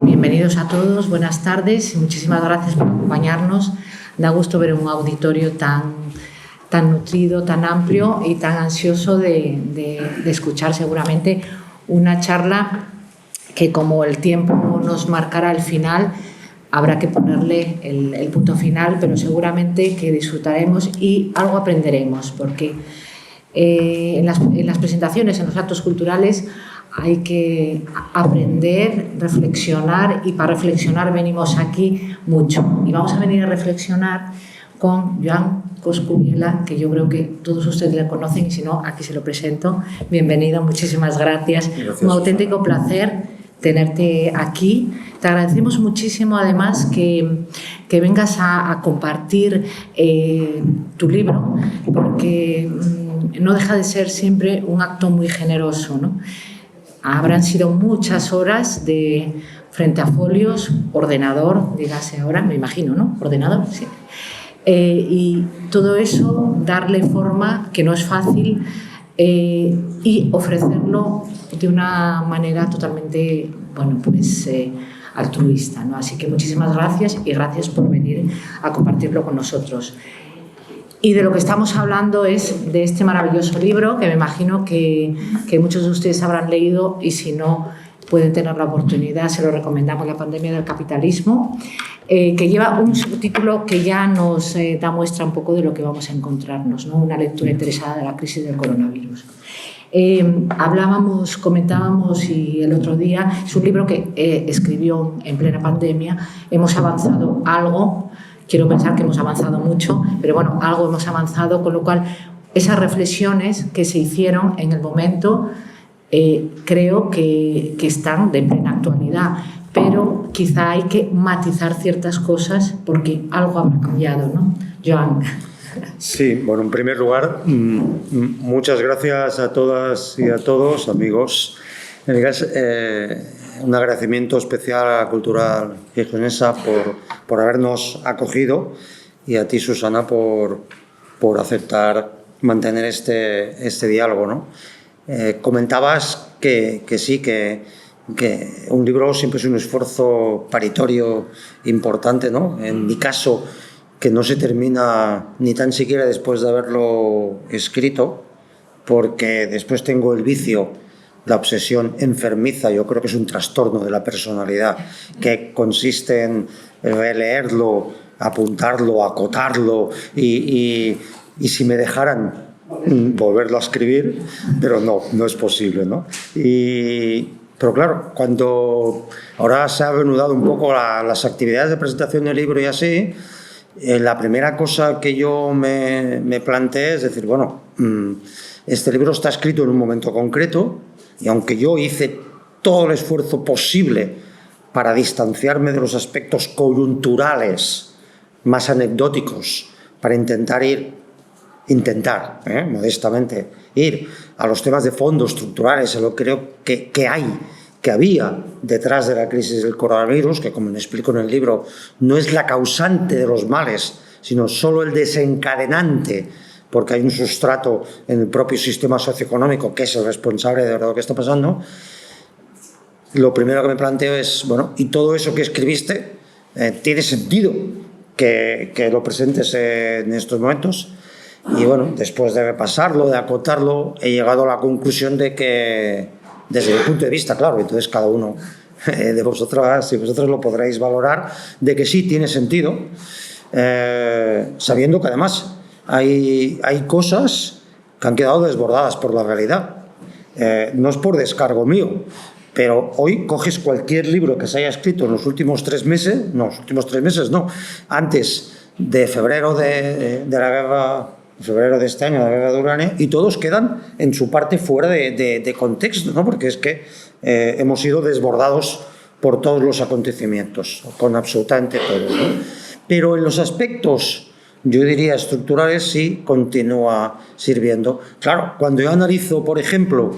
Bienvenidos a todos, buenas tardes y muchísimas gracias por acompañarnos. Da gusto ver un auditorio tan nutrido, tan amplio y tan ansioso de escuchar seguramente una charla que, como el tiempo nos marcará el final, habrá que ponerle el punto final, pero seguramente que disfrutaremos y algo aprenderemos, porque en las presentaciones, en los actos culturales, hay que aprender, reflexionar, y para reflexionar venimos aquí mucho. Y vamos a venir a reflexionar con Joan Coscubiela, que yo creo que todos ustedes le conocen, y si no, aquí se lo presento. Bienvenido, muchísimas gracias. Un auténtico placer tenerte aquí. Te agradecemos muchísimo, además, que vengas a compartir tu libro, porque no deja de ser siempre un acto muy generoso, ¿no? Habrán sido muchas horas frente a folios, ordenador, dígase ahora, me imagino, ¿no? Ordenador, sí. Y todo eso, darle forma, que no es fácil, y ofrecerlo de una manera totalmente, bueno, pues altruista, ¿no? Así que muchísimas gracias y gracias por venir a compartirlo con nosotros. Y de lo que estamos hablando es de este maravilloso libro, que me imagino que muchos de ustedes habrán leído, y si no pueden tener la oportunidad, se lo recomendamos: La pandemia del capitalismo, que lleva un subtítulo que ya nos da muestra un poco de lo que vamos a encontrarnos, ¿no? Una lectura interesada de la crisis del coronavirus. Comentábamos, y el otro día, es un libro que escribió en plena pandemia. Hemos avanzado algo. Quiero pensar que hemos avanzado mucho, pero bueno, algo hemos avanzado, con lo cual esas reflexiones que se hicieron en el momento creo que están de plena actualidad, pero quizá hay que matizar ciertas cosas porque algo habrá cambiado, ¿no? Joan. Sí, bueno, en primer lugar, muchas gracias a todas y a todos, amigos. Un agradecimiento especial a la Cultural Gijonesa por habernos acogido, y a ti, Susana, por aceptar mantener este diálogo, ¿no? Comentabas que sí, que un libro siempre es un esfuerzo paritorio importante, ¿no? En mi caso, que no se termina ni tan siquiera después de haberlo escrito, porque después tengo el vicio, la obsesión enfermiza, yo creo que es un trastorno de la personalidad, que consiste en leerlo, apuntarlo, acotarlo y si me dejaran volverlo a escribir, pero no es posible, ¿no? Pero claro, cuando ahora se ha reanudado un poco las actividades de presentación del libro y así, la primera cosa que yo me planteé es decir, bueno, este libro está escrito en un momento concreto, y aunque yo hice todo el esfuerzo posible para distanciarme de los aspectos coyunturales más anecdóticos, para intentar modestamente ir a los temas de fondo estructurales, a lo que creo que había detrás de la crisis del coronavirus, que, como me explico en el libro, no es la causante de los males, sino solo el desencadenante, porque hay un sustrato en el propio sistema socioeconómico que es el responsable de lo que está pasando. Lo primero que me planteo es, bueno, ¿y todo eso que escribiste tiene sentido que lo presentes en estos momentos? Y bueno, después de repasarlo, de acotarlo, he llegado a la conclusión de que, desde mi punto de vista, claro, entonces cada uno de vosotras y vosotros lo podréis valorar, de que sí tiene sentido, sabiendo que además hay cosas que han quedado desbordadas por la realidad. No es por descargo mío, pero hoy coges cualquier libro que se haya escrito en los últimos 3 meses, antes de febrero de la guerra, febrero de este año, la guerra de Ucrania, y todos quedan en su parte fuera de contexto, ¿no? Porque es que hemos sido desbordados por todos los acontecimientos, con absolutamente todo, ¿no? Pero en los aspectos, yo diría, estructurales, sí continúa sirviendo. Claro, cuando yo analizo, por ejemplo,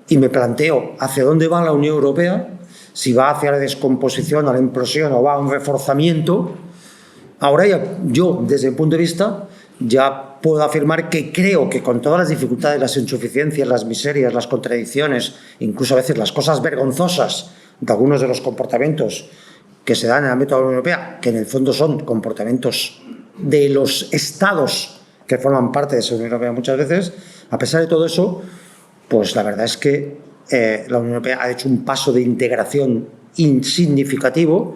y me planteo hacia dónde va la Unión Europea, si va hacia la descomposición, a la implosión, o va a un reforzamiento, ahora yo, desde mi punto de vista, ya puedo afirmar que creo que, con todas las dificultades, las insuficiencias, las miserias, las contradicciones, incluso a veces las cosas vergonzosas de algunos de los comportamientos que se dan en el ámbito de la Unión Europea, que en el fondo son comportamientos de los estados que forman parte de esa Unión Europea muchas veces, a pesar de todo eso, pues la verdad es que la Unión Europea ha hecho un paso de integración insignificativo,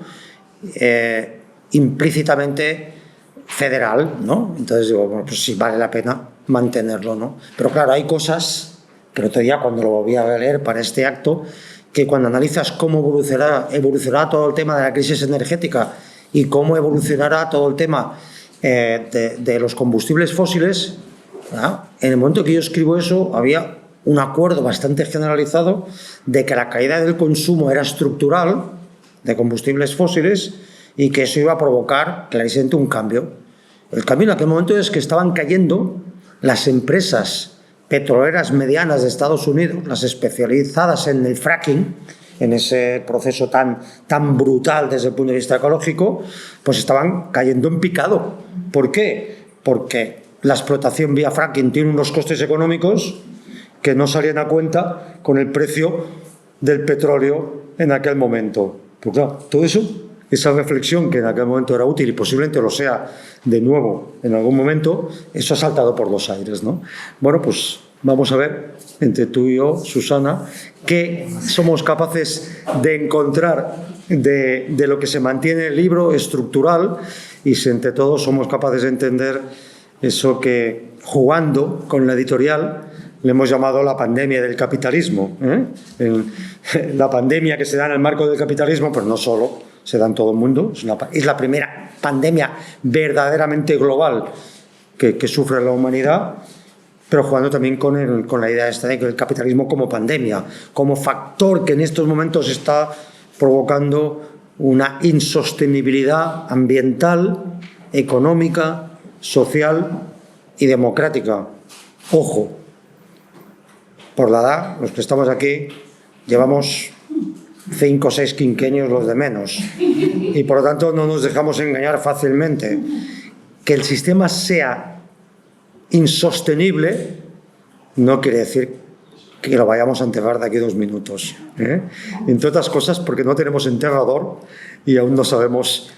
implícitamente federal, ¿no? Entonces digo, bueno, pues sí, vale la pena mantenerlo, ¿no? Pero claro, hay cosas que el otro día cuando lo volví a leer para este acto, que cuando analizas cómo evolucionará todo el tema de la crisis energética y cómo evolucionará todo el tema de los combustibles fósiles, ¿verdad? En el momento que yo escribo eso había un acuerdo bastante generalizado de que la caída del consumo era estructural de combustibles fósiles y que eso iba a provocar clarísimamente un cambio. El cambio en aquel momento es que estaban cayendo las empresas petroleras medianas de Estados Unidos, las especializadas en el fracking, en ese proceso tan brutal desde el punto de vista ecológico, pues estaban cayendo en picado. ¿Por qué? Porque la explotación vía fracking tiene unos costes económicos que no salían a cuenta con el precio del petróleo en aquel momento. Pues claro, todo eso, esa reflexión que en aquel momento era útil y posiblemente lo sea de nuevo en algún momento, eso ha saltado por los aires, ¿no? Bueno, pues vamos a ver, entre tú y yo, Susana, qué somos capaces de encontrar de lo que se mantiene en el libro estructural y si entre todos somos capaces de entender eso que, jugando con la editorial, le hemos llamado la pandemia del capitalismo. La pandemia que se da en el marco del capitalismo, pues no solo se da en todo el mundo, es la primera pandemia verdaderamente global que sufre la humanidad, pero jugando también con la idea esta de que el capitalismo como pandemia, como factor que en estos momentos está provocando una insostenibilidad ambiental, económica, social y democrática. Ojo, por la edad, los que estamos aquí, llevamos 5 o 6 quinquenios los de menos y por lo tanto no nos dejamos engañar fácilmente. Que el sistema sea insostenible no quiere decir que lo vayamos a enterrar de aquí 2 minutos, entre otras cosas porque no tenemos enterrador y aún no sabemos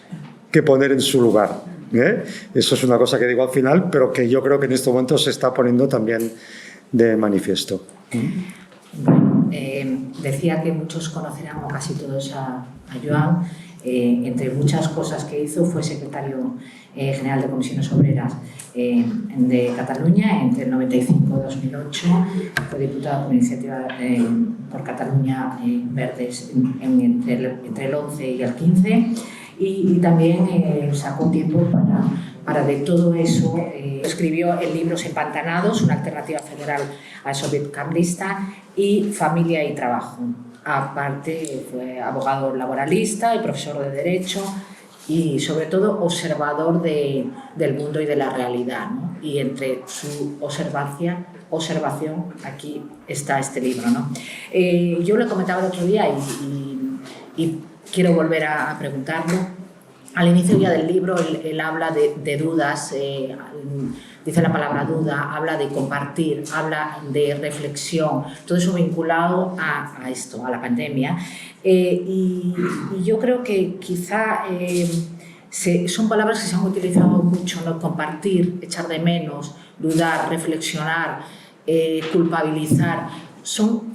qué poner en su lugar, Eso es una cosa que digo al final, pero que yo creo que en estos momentos se está poniendo también de manifiesto. Bueno, decía que muchos conocerán, o casi todos, a Joan. Entre muchas cosas que hizo, fue secretario general de Comisiones Obreras de Cataluña entre el 95 y 2008, fue diputado por iniciativa por Cataluña Verdes entre el 11 y el 15 y también sacó tiempo para de todo eso. Escribió el libro Empantanados, una alternativa federal al soviet cambrista, y Familia y Trabajo. Aparte fue abogado laboralista y profesor de Derecho y sobre todo observador del mundo y de la realidad, ¿no? Y entre su observación aquí está este libro, ¿no? Yo le comentaba el otro día y quiero volver a preguntarlo. Al inicio ya del libro él habla de dudas, dice la palabra duda, habla de compartir, habla de reflexión, todo eso vinculado a esto, a la pandemia. Y yo creo que quizá son palabras que se han utilizado mucho, ¿no? Compartir, echar de menos, dudar, reflexionar, culpabilizar. Son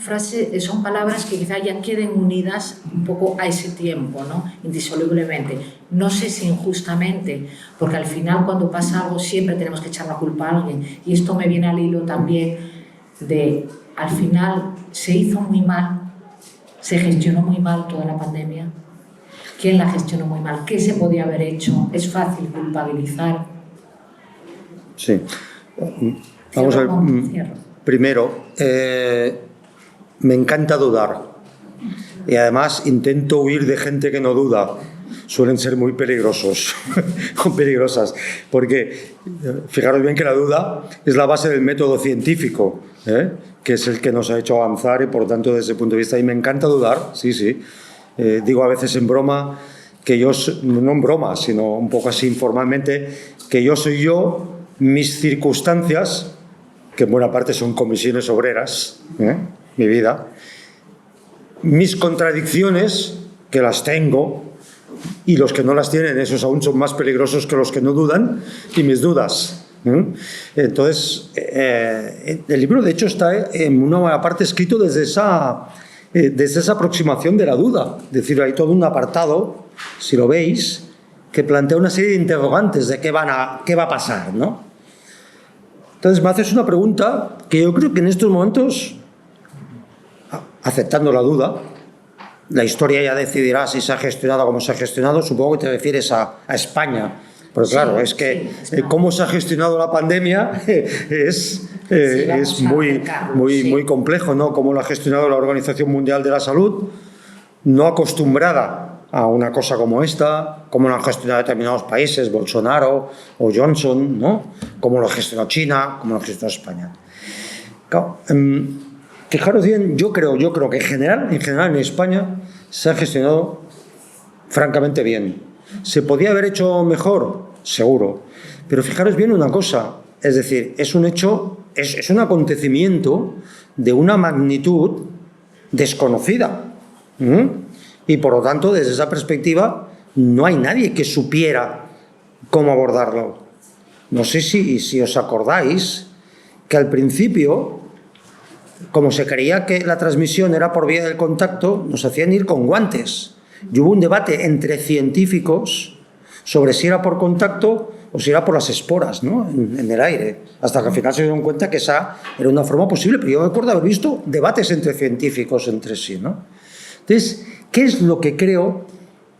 palabras que quizá ya queden unidas un poco a ese tiempo, ¿no? Indisolublemente. No sé si injustamente, porque al final cuando pasa algo siempre tenemos que echar la culpa a alguien. Y esto me viene al hilo también de, al final se hizo muy mal, se gestionó muy mal toda la pandemia. ¿Quién la gestionó muy mal? ¿Qué se podía haber hecho? Es fácil culpabilizar. Sí. Vamos a ver. Primero, me encanta dudar y además intento huir de gente que no duda. Suelen ser muy peligrosos o peligrosas, porque fijaros bien que la duda es la base del método científico, que es el que nos ha hecho avanzar y por tanto desde ese punto de vista, y me encanta dudar, sí. Digo a veces en broma, que yo, no en broma, sino un poco así informalmente, que yo soy yo, mis circunstancias, que en buena parte son comisiones obreras, mi vida, mis contradicciones, que las tengo, y los que no las tienen, esos aún son más peligrosos que los que no dudan, y mis dudas. Entonces, el libro, de hecho, está en una buena parte escrito desde esa aproximación de la duda. Es decir, hay todo un apartado, si lo veis, que plantea una serie de interrogantes de qué va a pasar, ¿no? Entonces, me haces una pregunta que yo creo que en estos momentos, aceptando la duda, la historia ya decidirá si se ha gestionado como se ha gestionado. Supongo que te refieres a España. Porque claro, es que cómo se ha gestionado la pandemia es muy complejo, ¿no? Cómo lo ha gestionado la Organización Mundial de la Salud, no acostumbrada a una cosa como esta, cómo lo han gestionado determinados países, Bolsonaro o Johnson, ¿no? Cómo lo ha gestionado China, cómo lo ha gestionado España. Claro, fijaros bien, yo creo que en general en España se ha gestionado francamente bien. ¿Se podía haber hecho mejor? Seguro. Pero fijaros bien una cosa, es decir, es un hecho, es un acontecimiento de una magnitud desconocida. Y por lo tanto, desde esa perspectiva, no hay nadie que supiera cómo abordarlo. No sé si os acordáis que al principio, como se creía que la transmisión era por vía del contacto, nos hacían ir con guantes. Y hubo un debate entre científicos sobre si era por contacto o si era por las esporas, ¿no? en el aire, hasta que al final se dieron cuenta que esa era una forma posible. Pero yo me acuerdo haber visto debates entre científicos entre sí, ¿no? Entonces, ¿qué es lo que creo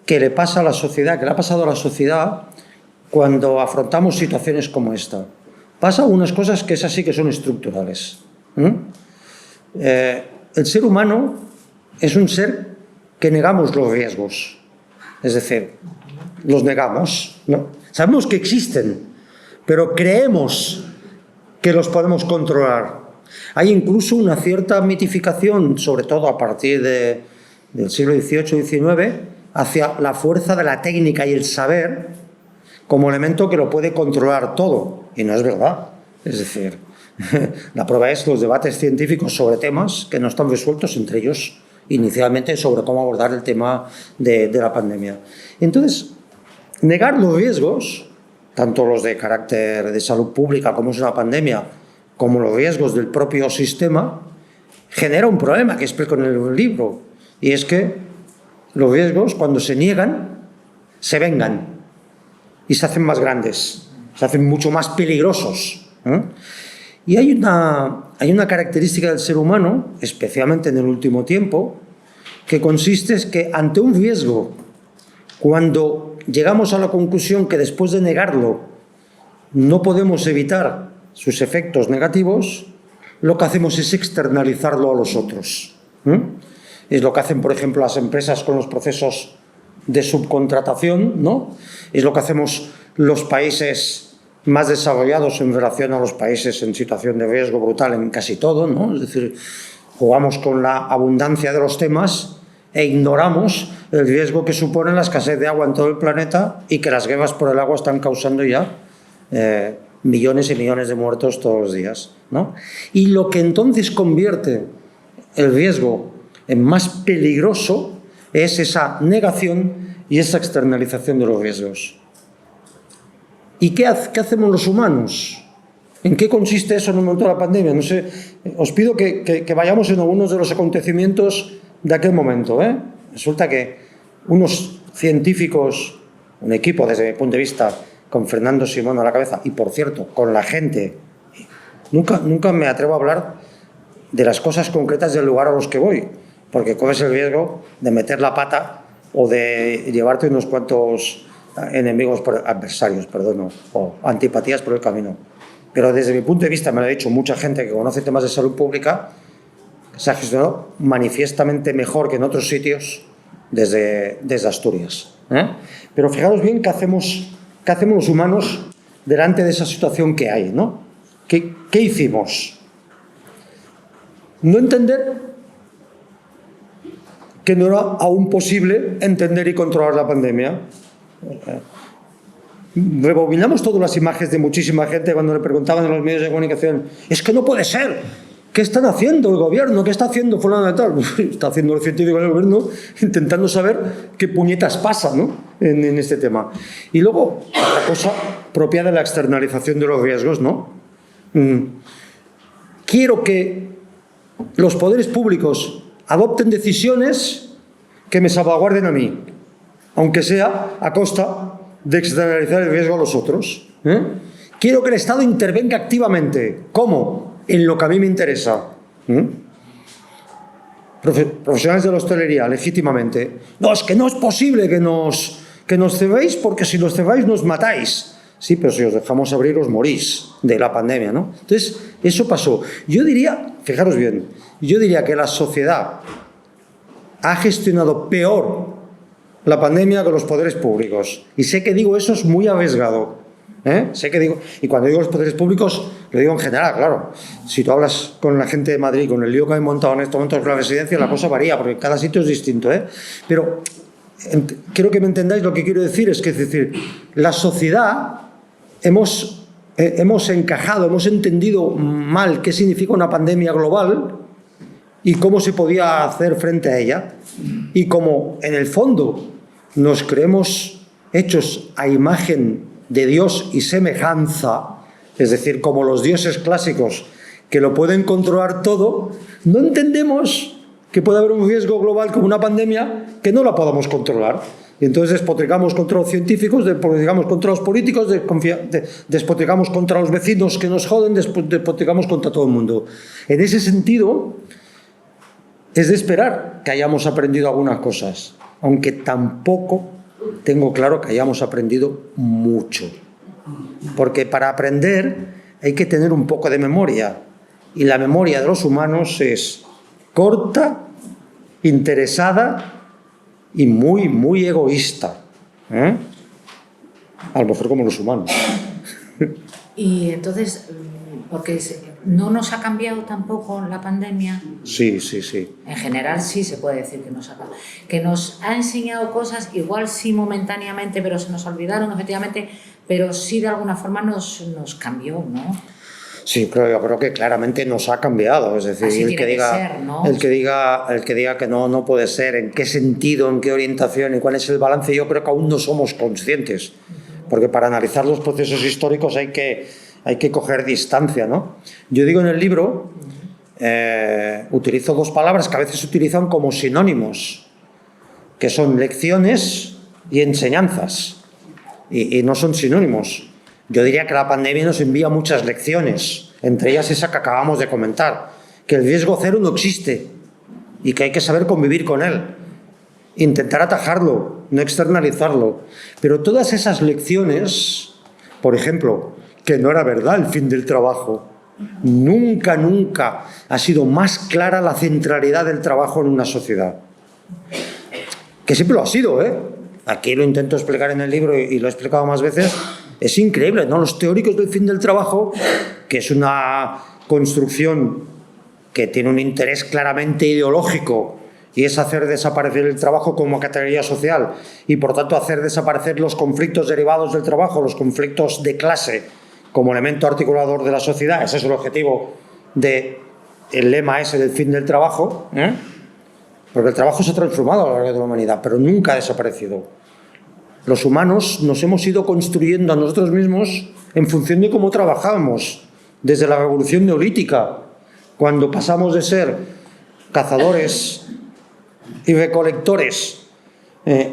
que le pasa a la sociedad, que le ha pasado a la sociedad cuando afrontamos situaciones como esta? Pasa unas cosas que esas sí que son estructurales. El ser humano es un ser que negamos los riesgos, es decir, los negamos, ¿no? Sabemos que existen, pero creemos que los podemos controlar. Hay incluso una cierta mitificación, sobre todo a partir del siglo XVIII-XIX, hacia la fuerza de la técnica y el saber como elemento que lo puede controlar todo, y no es verdad. Es decir, la prueba es los debates científicos sobre temas que no están resueltos, entre ellos inicialmente sobre cómo abordar el tema de la pandemia. Entonces, negar los riesgos, tanto los de carácter de salud pública como es una pandemia, como los riesgos del propio sistema, genera un problema que explico en el libro, y es que los riesgos, cuando se niegan, se vengan y se hacen más grandes, se hacen mucho más peligrosos. Y hay una característica del ser humano, especialmente en el último tiempo, que consiste en que ante un riesgo, cuando llegamos a la conclusión que después de negarlo no podemos evitar sus efectos negativos, lo que hacemos es externalizarlo a los otros. Es lo que hacen, por ejemplo, las empresas con los procesos de subcontratación, ¿no? Es lo que hacemos los países más desarrollados en relación a los países en situación de riesgo brutal en casi todo, ¿no? Es decir, jugamos con la abundancia de los temas e ignoramos el riesgo que supone la escasez de agua en todo el planeta y que las guerras por el agua están causando ya millones y millones de muertos todos los días, ¿no? Y lo que entonces convierte el riesgo en más peligroso es esa negación y esa externalización de los riesgos. ¿Y qué hacemos los humanos? ¿En qué consiste eso en el momento de la pandemia? No sé, os pido que vayamos en algunos de los acontecimientos de aquel momento. Resulta que unos científicos, un equipo desde mi punto de vista, con Fernando Simón a la cabeza, y por cierto, con la gente, nunca me atrevo a hablar de las cosas concretas del lugar a los que voy, porque corres el riesgo de meter la pata o de llevarte unos cuantos adversarios, o antipatías por el camino. Pero desde mi punto de vista, me lo ha dicho mucha gente que conoce temas de salud pública, se ha gestionado manifiestamente mejor que en otros sitios desde Asturias. Pero fijaros bien qué hacemos los humanos delante de esa situación que hay, ¿no? ¿Qué hicimos? No entender que no era aún posible entender y controlar la pandemia. Rebobinamos todas las imágenes de muchísima gente cuando le preguntaban en los medios de comunicación: es que no puede ser ¿qué están haciendo el gobierno? ¿Qué está haciendo fulano de tal? Está haciendo el científico del gobierno intentando saber qué puñetas pasa, ¿no? en este tema. Y luego, otra cosa propia de la externalización de los riesgos, ¿no? Quiero que los poderes públicos adopten decisiones que me salvaguarden a mí, aunque sea a costa de externalizar el riesgo a los otros. Quiero que el Estado intervenga activamente. ¿Cómo? En lo que a mí me interesa. Profesionales de la hostelería, legítimamente. No, es que no es posible que nos cerréis, porque si nos cerráis nos matáis. Sí, pero si os dejamos abrir os morís de la pandemia, ¿no? Entonces, eso pasó. Yo diría, fijaros bien, yo diría que la sociedad ha gestionado peor la pandemia que los poderes públicos. Y sé que digo eso es muy arriesgado. Sé que digo, y cuando digo los poderes públicos, lo digo en general, claro. Si tú hablas con la gente de Madrid, con el lío que han montado en estos momentos con la residencia, la cosa varía, porque cada sitio es distinto, Pero quiero que me entendáis lo que quiero decir, es decir, la sociedad hemos encajado, hemos entendido mal qué significa una pandemia global y cómo se podía hacer frente a ella. Y como en el fondo nos creemos hechos a imagen de Dios y semejanza, es decir, como los dioses clásicos que lo pueden controlar todo, no entendemos que puede haber un riesgo global como una pandemia que no la podamos controlar. Y entonces despotricamos contra los científicos, despotricamos contra los políticos, despotricamos contra los vecinos que nos joden, despotricamos contra todo el mundo. En ese sentido, es de esperar que hayamos aprendido algunas cosas, aunque tampoco tengo claro que hayamos aprendido mucho. Porque para aprender hay que tener un poco de memoria. Y la memoria de los humanos es corta, interesada y muy, muy egoísta. A lo mejor como los humanos. Y entonces, porque no nos ha cambiado tampoco la pandemia. Sí. En general sí se puede decir que nos ha enseñado cosas, igual sí momentáneamente, pero se nos olvidaron efectivamente, pero sí de alguna forma nos cambió, ¿no? Sí, yo creo que claramente nos ha cambiado. Es decir, el que diga que no puede ser, en qué sentido, en qué orientación y cuál es el balance, yo creo que aún no somos conscientes. Porque para analizar los procesos históricos hay que coger distancia, ¿no? Yo digo en el libro, utilizo dos palabras que a veces se utilizan como sinónimos, que son lecciones y enseñanzas, y no son sinónimos. Yo diría que la pandemia nos envía muchas lecciones, entre ellas esa que acabamos de comentar, que el riesgo cero no existe y que hay que saber convivir con él, intentar atajarlo, no externalizarlo. Pero todas esas lecciones, por ejemplo, que no era verdad el fin del trabajo, nunca ha sido más clara la centralidad del trabajo en una sociedad. Que siempre lo ha sido, Aquí lo intento explicar en el libro y lo he explicado más veces. Es increíble, ¿no? Los teóricos del fin del trabajo, que es una construcción que tiene un interés claramente ideológico y es hacer desaparecer el trabajo como categoría social y, por tanto, hacer desaparecer los conflictos derivados del trabajo, los conflictos de clase como elemento articulador de la sociedad. Ese es el objetivo del lema ese del fin del trabajo, porque el trabajo se ha transformado a lo largo de la humanidad, pero nunca ha desaparecido. Los humanos nos hemos ido construyendo a nosotros mismos en función de cómo trabajábamos, desde la revolución neolítica, cuando pasamos de ser cazadores y recolectores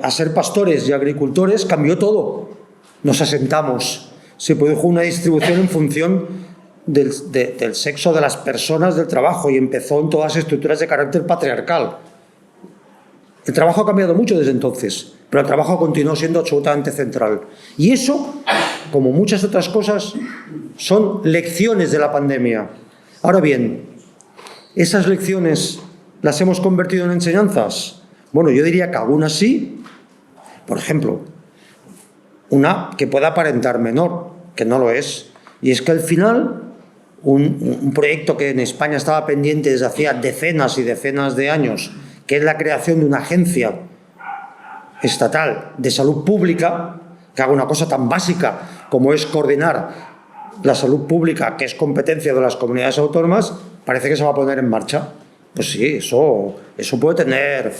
a ser pastores y agricultores, cambió todo. Nos asentamos. Se produjo una distribución en función del sexo de las personas del trabajo y empezó en todas las estructuras de carácter patriarcal. El trabajo ha cambiado mucho desde entonces, pero el trabajo continuó siendo absolutamente central. Y eso, como muchas otras cosas, son lecciones de la pandemia. Ahora bien, ¿esas lecciones las hemos convertido en enseñanzas? Bueno, yo diría que algunas sí. Por ejemplo, una que pueda aparentar menor, que no lo es, y es que al final un proyecto que en España estaba pendiente desde hacía decenas y decenas de años, que es la creación de una agencia estatal de salud pública, que haga una cosa tan básica como es coordinar la salud pública, que es competencia de las comunidades autónomas, parece que se va a poner en marcha. Pues sí, eso va a tener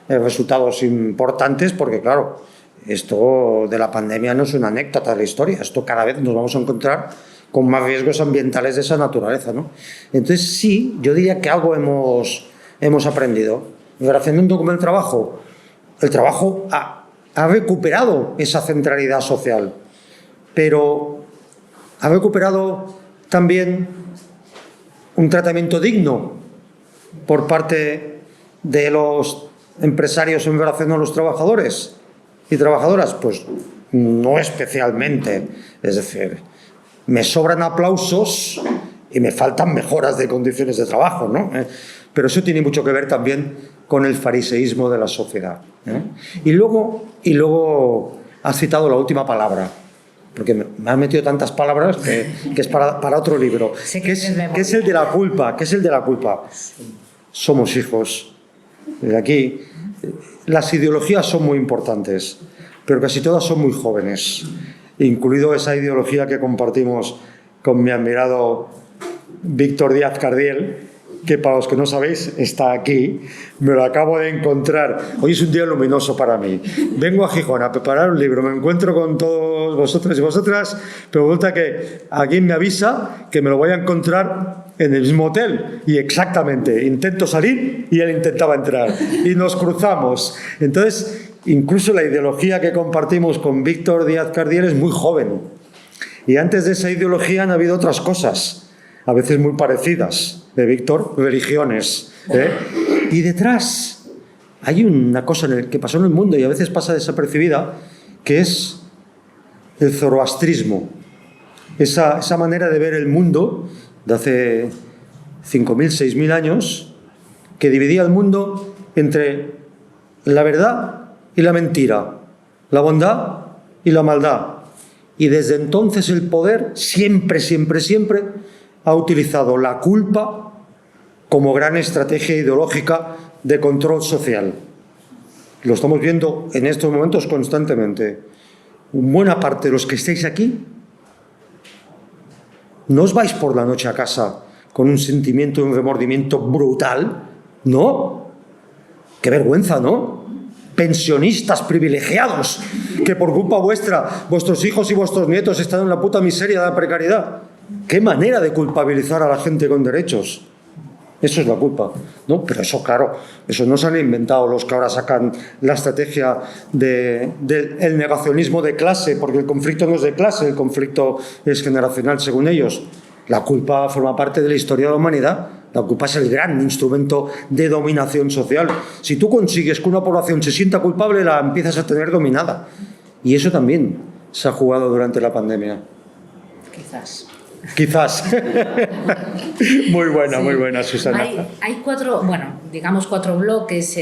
resultados importantes porque, claro, esto de la pandemia no es una anécdota de la historia. Esto cada vez nos vamos a encontrar con más riesgos ambientales de esa naturaleza, ¿no? Entonces, sí, yo diría que algo hemos aprendido. Haciendo con el trabajo ha recuperado esa centralidad social, pero ha recuperado también un tratamiento digno por parte de los empresarios en relación a los trabajadores y trabajadoras. Pues no especialmente. Es decir, me sobran aplausos y me faltan mejoras de condiciones de trabajo, ¿no? Pero eso tiene mucho que ver también con el fariseísmo de la sociedad, ¿eh? Y luego has citado la última palabra, porque me han metido tantas palabras que es para otro libro, que es el de la culpa, Somos hijos. De aquí, las ideologías son muy importantes, pero casi todas son muy jóvenes, incluido esa ideología que compartimos con mi admirado Víctor Díaz Cardiel, que para los que no sabéis está aquí, me lo acabo de encontrar. Hoy es un día luminoso para mí. Vengo a Gijón a preparar un libro, me encuentro con todos vosotros y vosotras, pero resulta que alguien me avisa que me lo voy a encontrar en el mismo hotel. Y exactamente, intento salir y él intentaba entrar. Y nos cruzamos. Entonces, incluso la ideología que compartimos con Víctor Díaz Cardiel es muy joven. Y antes de esa ideología han habido otras cosas, a veces muy parecidas, de Víctor, religiones, ¿eh? Y detrás hay una cosa que pasó en el mundo y a veces pasa desapercibida, que es el zoroastrismo. Esa manera de ver el mundo de hace 5.000, 6.000 años, que dividía el mundo entre la verdad y la mentira, la bondad y la maldad. Y desde entonces el poder siempre ha utilizado la culpa como gran estrategia ideológica de control social. Lo estamos viendo en estos momentos constantemente. Buena parte de los que estáis aquí no os vais por la noche a casa con un sentimiento, un remordimiento brutal. No. Qué vergüenza, ¿no? Pensionistas privilegiados que por culpa vuestra vuestros hijos y vuestros nietos están en la puta miseria de la precariedad. ¡Qué manera de culpabilizar a la gente con derechos! Eso es la culpa, ¿no? Pero eso, claro, eso no se han inventado los que ahora sacan la estrategia del negacionismo de clase, porque el conflicto no es de clase, el conflicto es generacional, según ellos. La culpa forma parte de la historia de la humanidad. La culpa es el gran instrumento de dominación social. Si tú consigues que una población se sienta culpable, la empiezas a tener dominada. Y eso también se ha jugado durante la pandemia. Quizás. Muy buena, Susana. Hay cuatro bloques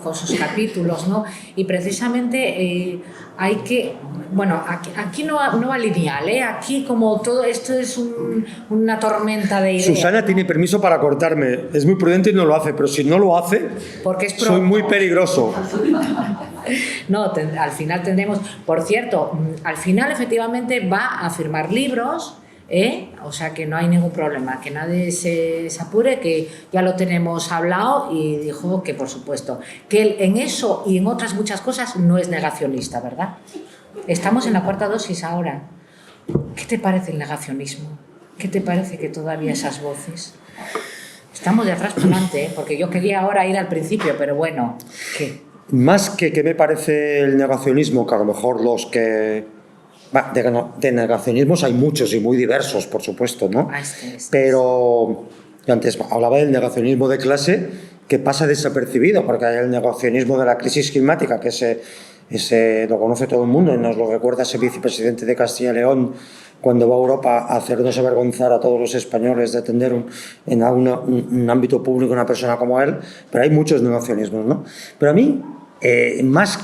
con sus capítulos, ¿no? Y precisamente hay que... Bueno, aquí no va lineal, ¿eh? Aquí como todo esto es una tormenta de ideas. Susana tiene permiso para cortarme. Es muy prudente y no lo hace, pero si no lo hace, porque es soy muy peligroso. No, al final tendremos... Por cierto, al final efectivamente va a firmar libros... O sea que no hay ningún problema, que nadie se apure, que ya lo tenemos hablado y dijo que por supuesto, que él en eso y en otras muchas cosas no es negacionista, ¿verdad? Estamos en la cuarta dosis ahora. ¿Qué te parece el negacionismo? ¿Qué te parece que todavía esas voces? Estamos de atrás para adelante, porque yo quería ahora ir al principio, pero bueno, ¿qué? Más que qué me parece el negacionismo, que a lo mejor los que... De negacionismos hay muchos y muy diversos, por supuesto, ¿no? Pero antes hablaba del negacionismo de clase, que pasa desapercibido, porque hay el negacionismo de la crisis climática, que ese lo conoce todo el mundo y nos lo recuerda ese vicepresidente de Castilla y León cuando va a Europa a hacernos avergonzar a todos los españoles de atender en un ámbito público a una persona como él. Pero hay muchos negacionismos, ¿no? Pero a mí, más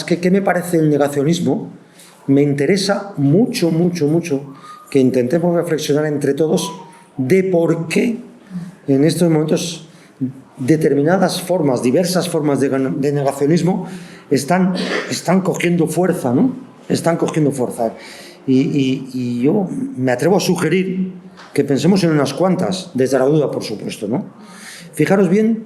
que qué me parece el negacionismo, me interesa mucho que intentemos reflexionar entre todos de por qué en estos momentos determinadas formas, diversas formas de negacionismo están cogiendo fuerza, ¿no? Están cogiendo fuerza. Y yo me atrevo a sugerir que pensemos en unas cuantas, desde la duda, por supuesto, ¿no? Fijaros bien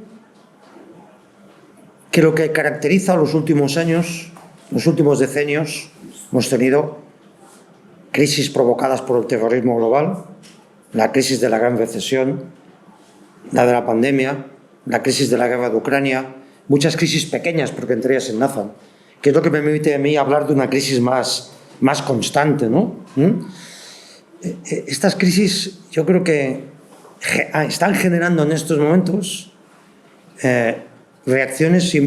que lo que caracteriza los últimos años, los últimos decenios, hemos tenido crisis provocadas por el terrorismo global, la crisis de la gran recesión, la de la pandemia, la crisis de la guerra de Ucrania, muchas crisis pequeñas, porque entre ellas se enlazan, que es lo que me permite a mí hablar de una crisis más constante, ¿no? Estas crisis yo creo que están generando en estos momentos reacciones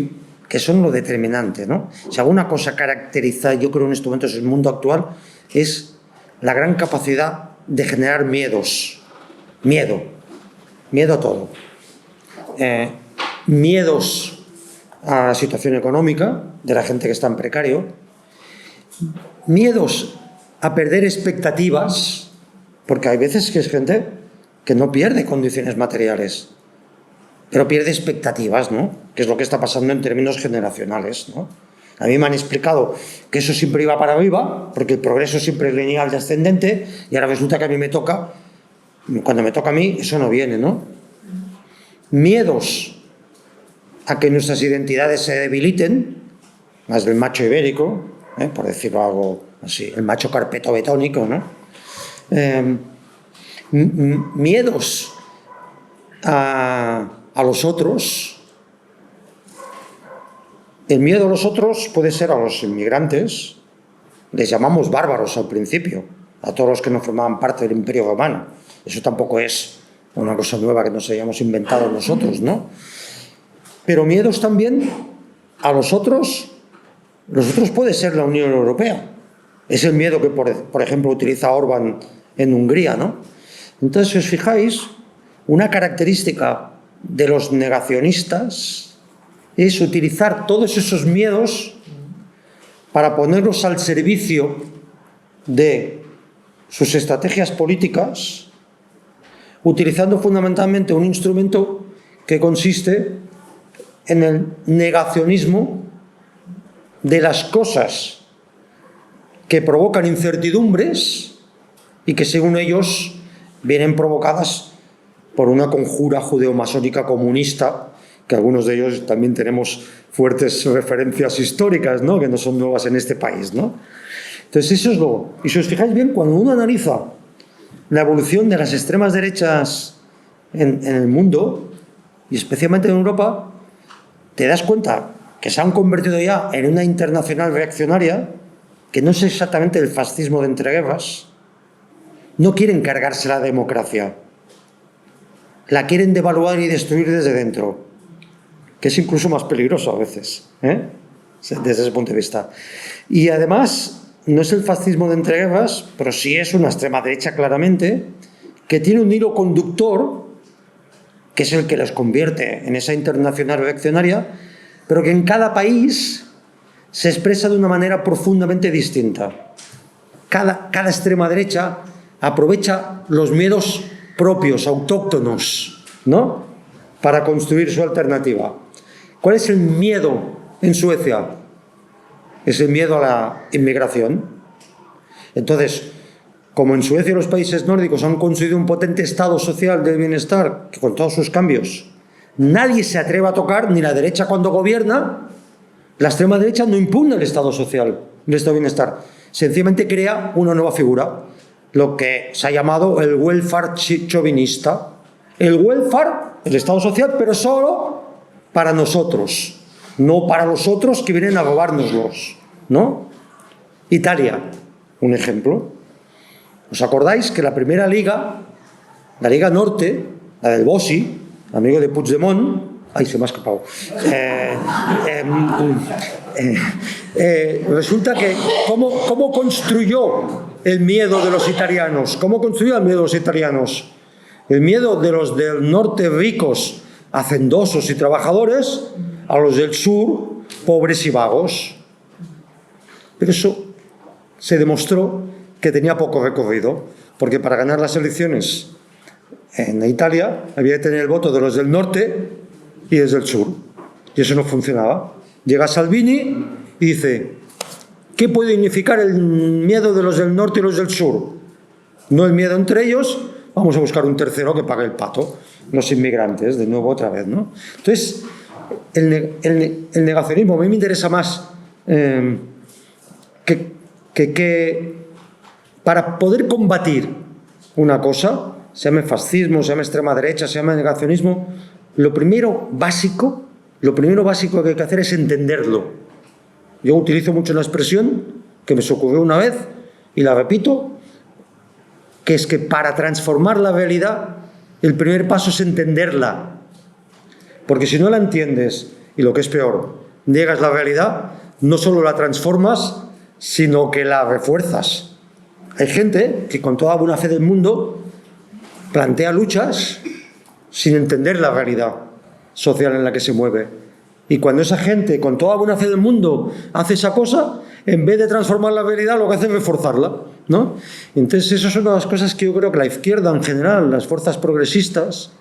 que son lo determinante, ¿no? Si alguna cosa caracteriza, yo creo, en estos momentos el mundo actual, es la gran capacidad de generar miedos. Miedo a todo. Miedos a la situación económica de la gente que está en precario, miedos a perder expectativas, porque hay veces que es gente que no pierde condiciones materiales, pero pierde expectativas, ¿no? Que es lo que está pasando en términos generacionales, ¿no? A mí me han explicado que eso siempre iba para arriba, porque el progreso siempre es lineal descendente, y ahora resulta que a mí me toca, cuando me toca a mí, eso no viene, ¿no? Miedos a que nuestras identidades se debiliten, más del macho ibérico, por decirlo algo así, el macho carpeto betónico, ¿no? Miedos a los otros. El miedo a los otros puede ser a los inmigrantes, les llamamos bárbaros al principio, a todos los que no formaban parte del Imperio Romano. Eso tampoco es una cosa nueva que nos hayamos inventado nosotros, ¿no? Pero miedos también a los otros puede ser la Unión Europea. Es el miedo que, por ejemplo, utiliza Orbán en Hungría, ¿no? Entonces, si os fijáis, una característica de los negacionistas es utilizar todos esos miedos para ponerlos al servicio de sus estrategias políticas, utilizando fundamentalmente un instrumento que consiste en el negacionismo de las cosas que provocan incertidumbres y que, según ellos, vienen provocadas por una conjura judeomasónica comunista, que algunos de ellos también tenemos fuertes referencias históricas, ¿no? Que no son nuevas en este país, ¿no? Entonces, eso es lo... Y si os fijáis bien, cuando uno analiza la evolución de las extremas derechas en el mundo, y especialmente en Europa, te das cuenta que se han convertido ya en una internacional reaccionaria, que no es exactamente el fascismo de entreguerras. No quieren cargarse la democracia, la quieren devaluar y destruir desde dentro, que es incluso más peligroso a veces, desde ese punto de vista. Y además, no es el fascismo de entreguerras, pero sí es una extrema derecha claramente, que tiene un hilo conductor, que es el que los convierte en esa internacional reaccionaria, pero que en cada país se expresa de una manera profundamente distinta. Cada extrema derecha aprovecha los miedos propios, autóctonos, ¿no?, para construir su alternativa. ¿Cuál es el miedo en Suecia? Es el miedo a la inmigración. Entonces, como en Suecia y los países nórdicos han construido un potente estado social del bienestar, que con todos sus cambios nadie se atreve a tocar, ni la derecha cuando gobierna, la extrema derecha no impugna el estado social, el estado de bienestar. Sencillamente crea una nueva figura, lo que se ha llamado el welfare chauvinista. El welfare, el estado social, pero solo para nosotros, no para los otros que vienen a robárnoslos, ¿no? Italia, un ejemplo. ¿Os acordáis que la primera liga, la Liga Norte, la del Bossi, amigo de Puigdemont, ay, se me ha escapado, resulta que ¿cómo construyó el miedo de los italianos? ¿Cómo construyó el miedo de los italianos? El miedo de los del norte ricos, hacendosos y trabajadores, a los del sur, pobres y vagos. Pero eso se demostró que tenía poco recorrido, porque para ganar las elecciones en Italia había que tener el voto de los del norte y desde el sur, y eso no funcionaba. Llega Salvini y dice: ¿qué puede unificar el miedo de los del norte y los del sur? No el miedo entre ellos, vamos a buscar un tercero que pague el pato, los inmigrantes, de nuevo otra vez, ¿no? Entonces, el negacionismo, a mí me interesa más que para poder combatir una cosa, se llame fascismo, se llame extrema derecha, se llame negacionismo, lo primero básico que hay que hacer es entenderlo. Yo utilizo mucho una expresión que me ocurrió una vez y la repito, que es que para transformar la realidad el primer paso es entenderla, porque si no la entiendes y lo que es peor, niegas la realidad, no solo la transformas, sino que la refuerzas. Hay gente que con toda buena fe del mundo plantea luchas sin entender la realidad social en la que se mueve. Y cuando esa gente con toda buena fe del mundo hace esa cosa, en vez de transformar la realidad, lo que hace es reforzarla, ¿no? Entonces, eso es una de las cosas que yo creo que la izquierda en general, las fuerzas progresistas,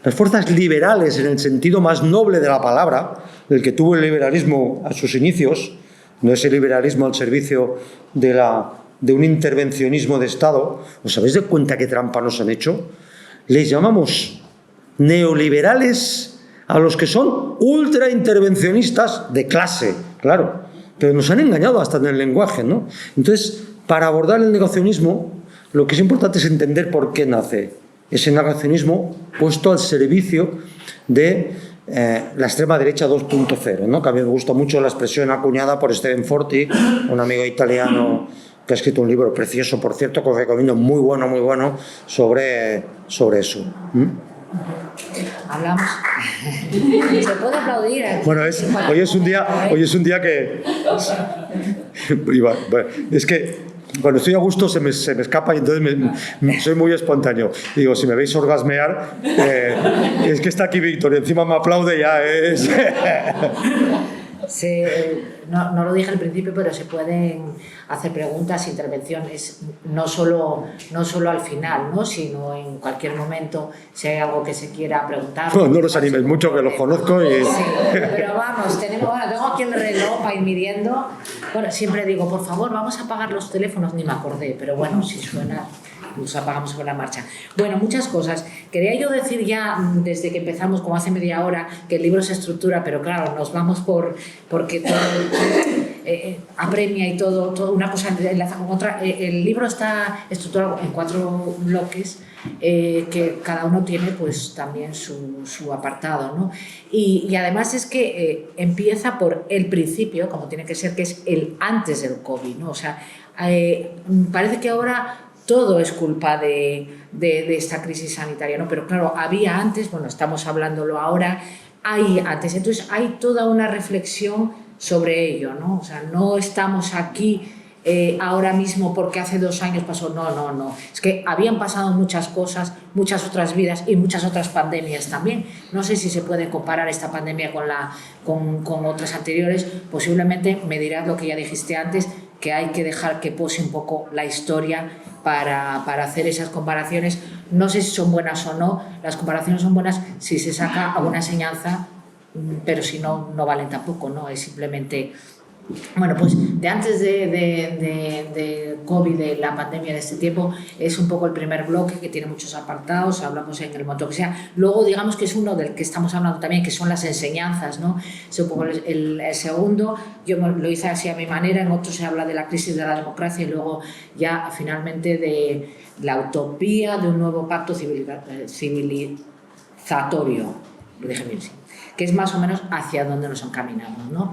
las fuerzas liberales en el sentido más noble de la palabra, el que tuvo el liberalismo a sus inicios, no ese liberalismo al servicio de un intervencionismo de Estado. ¿Os habéis dado cuenta qué trampa nos han hecho? Les llamamos neoliberales a los que son ultraintervencionistas de clase, claro, pero nos han engañado hasta en el lenguaje, ¿no? Entonces, para abordar el negacionismo, lo que es importante es entender por qué nace ese negacionismo puesto al servicio de la extrema derecha 2.0, ¿no? Que a mí me gusta mucho la expresión acuñada por Stephen Forti, un amigo italiano que ha escrito un libro precioso, por cierto, que os recomiendo, muy bueno, sobre eso. Hablamos. Se puede aplaudir aquí. Bueno, hoy es un día que... Es que cuando estoy a gusto se me escapa y entonces soy muy espontáneo. Digo, si me veis orgasmear, es que está aquí Víctor y encima me aplaude, ya es... No lo dije al principio, pero se pueden hacer preguntas, intervenciones, no solo al final, ¿no? Sino en cualquier momento, si hay algo que se quiera preguntar. No los animes mucho, que los conozco. Y... Sí, pero vamos, tengo aquí el reloj para ir midiendo. Bueno, siempre digo, por favor, vamos a apagar los teléfonos, ni me acordé, pero bueno, si suena... Nos apagamos sobre la marcha. Bueno, muchas cosas. Quería yo decir ya, desde que empezamos, como hace media hora, que el libro se estructura, pero claro, nos vamos porque todo apremia y todo una cosa enlaza con otra. El libro está estructurado en 4 bloques, que cada uno tiene pues también su apartado, ¿no? Y además es que empieza por el principio, como tiene que ser, que es el antes del COVID, ¿no? O sea, parece que ahora todo es culpa de esta crisis sanitaria, ¿no? Pero claro, había antes, bueno, estamos hablándolo ahora, hay antes, entonces hay toda una reflexión sobre ello, ¿no? O sea, no estamos aquí ahora mismo porque hace 2 años pasó, no, es que habían pasado muchas cosas, muchas otras vidas y muchas otras pandemias también. No sé si se puede comparar esta pandemia con otras anteriores, posiblemente me dirás lo que ya dijiste antes, que hay que dejar que pose un poco la historia para hacer esas comparaciones. No sé si son buenas o no, las comparaciones son buenas si se saca alguna enseñanza, pero si no, no valen tampoco, ¿no? Es simplemente... Bueno, pues de antes de COVID, de la pandemia de este tiempo, es un poco el primer bloque que tiene muchos apartados, hablamos en el montón que sea. Luego, digamos que es uno del que estamos hablando también, que son las enseñanzas, ¿no? Es un poco el segundo, yo lo hice así a mi manera, en otro se habla de la crisis de la democracia y luego ya finalmente de la utopía de un nuevo pacto civilizatorio, lo dije bien, sí, que es más o menos hacia donde nos encaminamos, ¿no?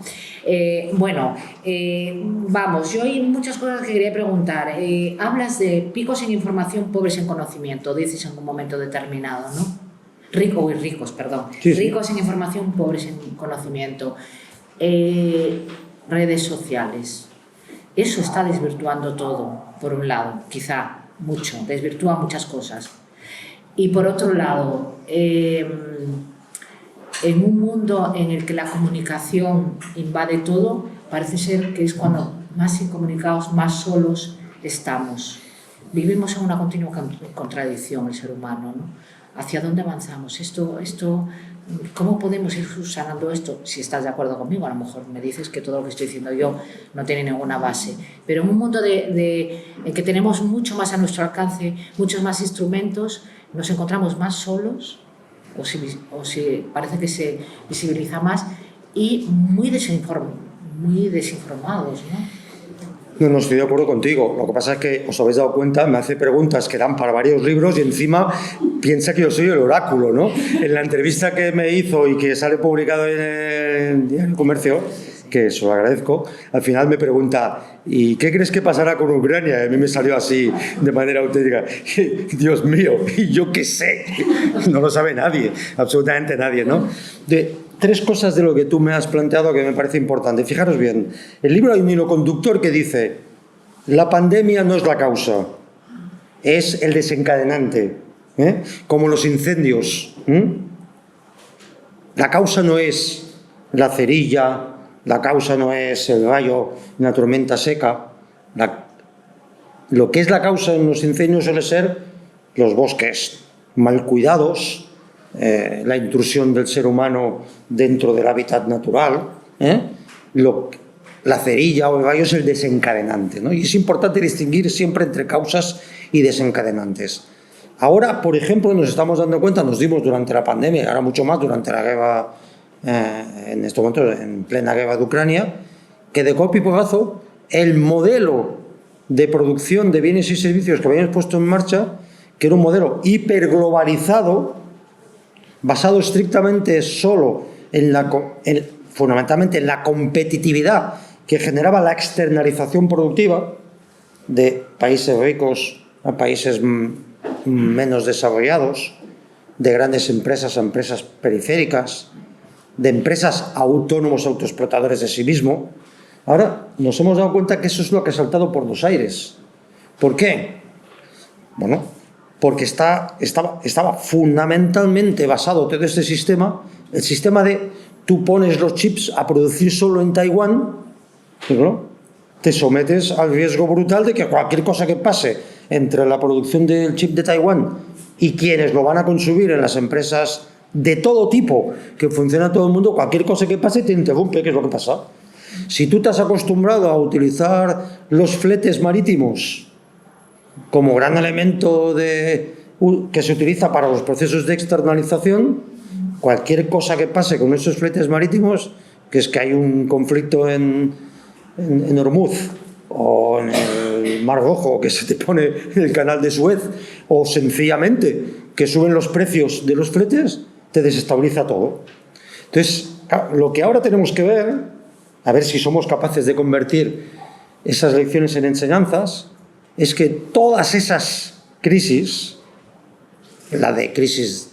Vamos, yo hay muchas cosas que quería preguntar. Hablas de picos en información, pobres en conocimiento, dices en un momento determinado, ¿no? Ricos, perdón. Sí. Ricos en información, pobres en conocimiento. Redes sociales. Eso está desvirtuando todo, por un lado, quizá mucho, desvirtúa muchas cosas. Y por otro lado, en un mundo en el que la comunicación invade todo, parece ser que es cuando más incomunicados, más solos estamos. Vivimos en una continua contradicción el ser humano, ¿no? ¿hacia dónde avanzamos? ¿Cómo podemos ir subsanando esto? Si estás de acuerdo conmigo, a lo mejor me dices que todo lo que estoy diciendo yo no tiene ninguna base. Pero en un mundo en que tenemos mucho más a nuestro alcance, muchos más instrumentos, ¿nos encontramos más solos? O si parece que se visibiliza más y muy desinformados, ¿no? No estoy de acuerdo contigo. Lo que pasa es que, os habéis dado cuenta, me hace preguntas que dan para varios libros y encima piensa que yo soy el oráculo, ¿no? En la entrevista que me hizo y que sale publicado en el Diario Comercio, que se lo agradezco, al final me pregunta, ¿y qué crees que pasará con Ucrania? Y a mí me salió así, de manera auténtica. Dios mío, ¿y yo qué sé? No lo sabe nadie, absolutamente nadie, ¿no? Tres cosas de lo que tú me has planteado que me parece importante. Fijaros bien, en el libro hay un hilo conductor que dice: la pandemia no es la causa, es el desencadenante, como los incendios. La causa no es la cerilla, la causa no es el rayo, una tormenta seca. Lo que es la causa en los incendios suele ser los bosques mal cuidados, la intrusión del ser humano dentro del hábitat natural. La cerilla o el rayo es el desencadenante, ¿no? Y es importante distinguir siempre entre causas y desencadenantes. Ahora, por ejemplo, nos estamos dando cuenta, nos dimos durante la pandemia, y ahora mucho más durante la guerra, en este momento, en plena guerra de Ucrania, que de golpe y porrazo el modelo de producción de bienes y servicios que habíamos puesto en marcha, que era un modelo hiperglobalizado, basado estrictamente solo fundamentalmente en la competitividad que generaba la externalización productiva de países ricos a países menos desarrollados, de grandes empresas a empresas periféricas, de empresas autónomos autoexplotadores de sí mismo. Ahora nos hemos dado cuenta que eso es lo que ha saltado por los aires. ¿Por qué? Bueno, porque estaba fundamentalmente basado todo este sistema, el sistema de tú pones los chips a producir solo en Taiwán, ¿no? Te sometes al riesgo brutal de que cualquier cosa que pase entre la producción del chip de Taiwán y quienes lo van a consumir en las empresas de todo tipo que funcionan en todo el mundo, cualquier cosa que pase te interrumpe, que es lo que pasa. Si tú te has acostumbrado a utilizar los fletes marítimos como gran elemento que se utiliza para los procesos de externalización, cualquier cosa que pase con esos fletes marítimos, que es que hay un conflicto en Hormuz o en el Mar Rojo, que se te pone en el canal de Suez, o sencillamente que suben los precios de los fletes, te desestabiliza todo. Entonces, lo que ahora tenemos que ver, a ver si somos capaces de convertir esas lecciones en enseñanzas, es que todas esas crisis, la crisis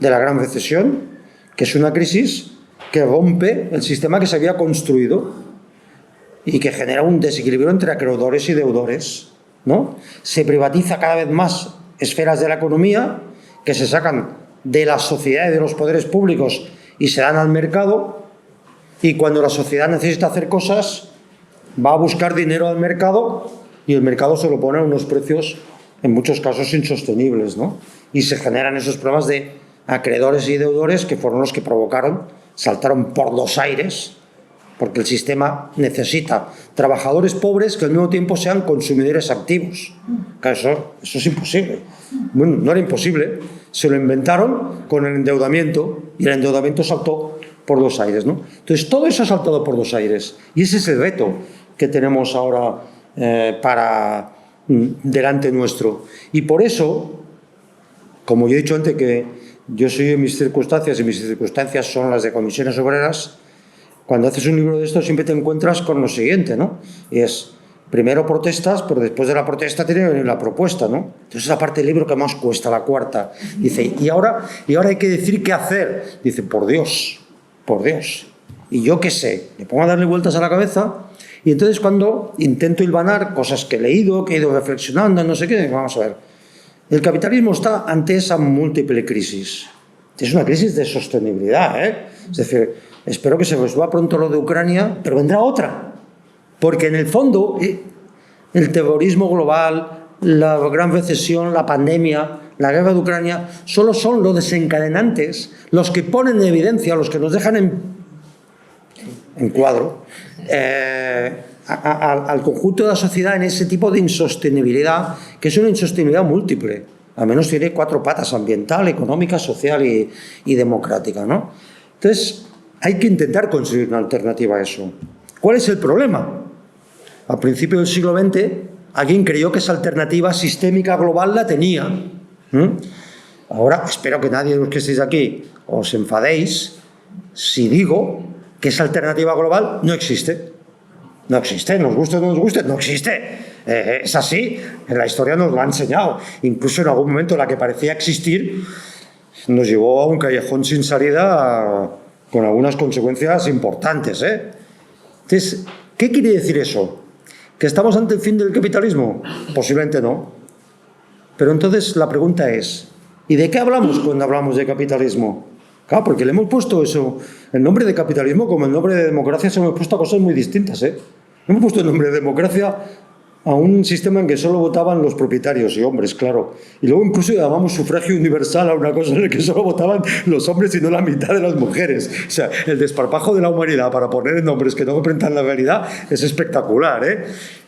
de la gran recesión, que es una crisis que rompe el sistema que se había construido y que genera un desequilibrio entre acreedores y deudores, ¿no? Se privatiza cada vez más esferas de la economía que se sacan de la sociedad y de los poderes públicos y se dan al mercado, y cuando la sociedad necesita hacer cosas va a buscar dinero al mercado y el mercado se lo pone a unos precios en muchos casos insostenibles, ¿no? Y se generan esos problemas de acreedores y deudores que fueron los que saltaron por los aires, porque el sistema necesita trabajadores pobres que al mismo tiempo sean consumidores activos. Claro, eso es imposible. Bueno, no era imposible, se lo inventaron con el endeudamiento y el endeudamiento saltó por los aires, ¿no? Entonces todo eso ha saltado por los aires y ese es el reto que tenemos ahora delante nuestro. Y por eso, como yo he dicho antes que yo soy en mis circunstancias y mis circunstancias son las de comisiones obreras, cuando haces un libro de esto siempre te encuentras con lo siguiente, ¿no? Y es, primero protestas, pero después de la protesta tiene que venir la propuesta, ¿no? Entonces es la parte del libro que más cuesta, la cuarta. Dice, y ahora hay que decir qué hacer. Dice, por Dios. Y yo qué sé, me pongo a darle vueltas a la cabeza y entonces cuando intento hilvanar cosas que he leído, que he ido reflexionando, no sé qué, vamos a ver. El capitalismo está ante esa múltiple crisis. Es una crisis de sostenibilidad, Es decir, espero que se resuelva pronto lo de Ucrania, pero vendrá otra. Porque en el fondo, el terrorismo global, la gran recesión, la pandemia, la guerra de Ucrania, solo son los desencadenantes, los que ponen en evidencia, los que nos dejan en cuadro al conjunto de la sociedad en ese tipo de insostenibilidad, que es una insostenibilidad múltiple. Al menos tiene 4 patas: ambiental, económica, social y democrática, ¿no? Entonces, hay que intentar construir una alternativa a eso. ¿Cuál es el problema? A principios del siglo XX, alguien creyó que esa alternativa sistémica global la tenía. Ahora, espero que nadie de los que estéis aquí os enfadéis si digo que esa alternativa global no existe. No existe, nos guste o no nos guste, no existe. Es así, en la historia nos lo ha enseñado. Incluso en algún momento la que parecía existir nos llevó a un callejón sin salida con algunas consecuencias importantes. Entonces, ¿qué quiere decir eso? ¿Que estamos ante el fin del capitalismo? Posiblemente no. Pero entonces la pregunta es, ¿y de qué hablamos cuando hablamos de capitalismo? Claro, porque le hemos puesto eso, el nombre de capitalismo como el nombre de democracia, se hemos puesto a cosas muy distintas. Hemos puesto el nombre de democracia a un sistema en que solo votaban los propietarios y hombres, claro. Y luego incluso llamamos sufragio universal a una cosa en la que solo votaban los hombres y no la mitad de las mujeres. O sea, el desparpajo de la humanidad para poner nombres que no representan la realidad es espectacular,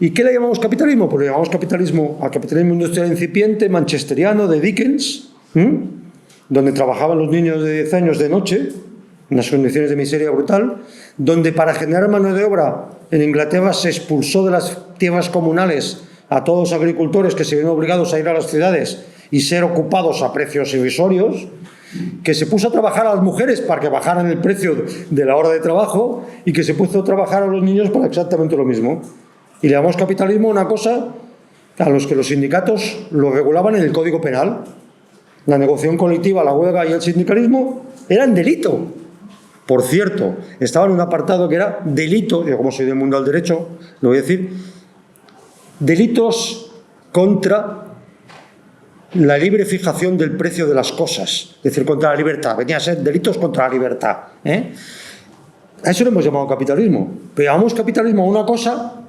¿Y qué le llamamos capitalismo? Pues le llamamos capitalismo al capitalismo industrial incipiente, manchesteriano, de Dickens, donde trabajaban los niños de 10 años de noche, en unas condiciones de miseria brutal, donde para generar mano de obra en Inglaterra se expulsó de las tierras comunales a todos los agricultores que se vieron obligados a ir a las ciudades y ser ocupados a precios irrisorios, que se puso a trabajar a las mujeres para que bajaran el precio de la hora de trabajo y que se puso a trabajar a los niños para exactamente lo mismo. Y le llamamos capitalismo a una cosa a los que los sindicatos lo regulaban en el Código Penal. La negociación colectiva, la huelga y el sindicalismo eran delito. Por cierto, estaba en un apartado que era delito, yo como soy del mundo del derecho, lo voy a decir, delitos contra la libre fijación del precio de las cosas, es decir, contra la libertad. Venía a ser delitos contra la libertad. A eso le hemos llamado capitalismo. Pero llamamos capitalismo a una cosa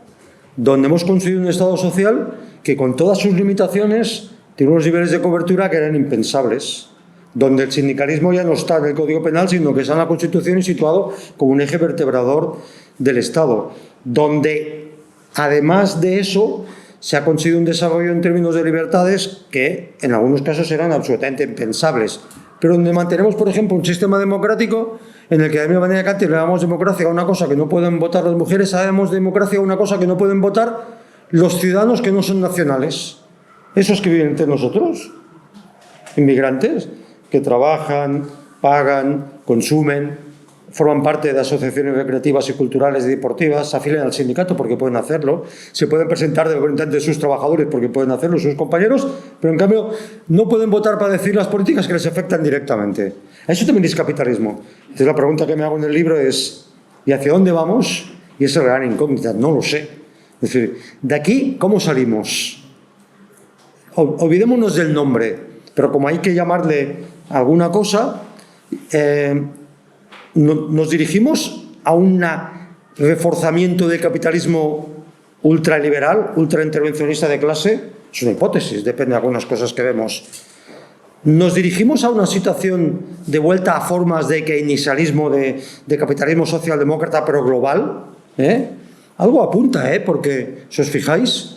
donde hemos construido un Estado social que con todas sus limitaciones tiene unos niveles de cobertura que eran impensables, donde el sindicalismo ya no está en el Código Penal, sino que está en la Constitución y situado como un eje vertebrador del Estado, donde además de eso se ha conseguido un desarrollo en términos de libertades que en algunos casos eran absolutamente impensables, pero donde mantenemos, por ejemplo, un sistema democrático en el que de la misma manera que antes le damos democracia a una cosa que no pueden votar las mujeres, damos democracia a una cosa que no pueden votar los ciudadanos que no son nacionales, esos que viven entre nosotros, inmigrantes, que trabajan, pagan, consumen, forman parte de asociaciones recreativas y culturales y deportivas, se afilian al sindicato porque pueden hacerlo, se pueden presentar de representantes de sus trabajadores porque pueden hacerlo, sus compañeros, pero en cambio no pueden votar para decidir las políticas que les afectan directamente. Eso también es capitalismo. Entonces la pregunta que me hago en el libro es, ¿y hacia dónde vamos? Y esa es la gran incógnita, no lo sé. Es decir, de aquí, ¿cómo salimos? Olvidémonos del nombre, pero como hay que llamarle alguna cosa, nos dirigimos a un reforzamiento del capitalismo ultraliberal, ultraintervencionista de clase. Es una hipótesis, depende de algunas cosas que vemos. Nos dirigimos a una situación de vuelta a formas de keynesianismo, de capitalismo socialdemócrata, pero global. Algo apunta, porque si os fijáis,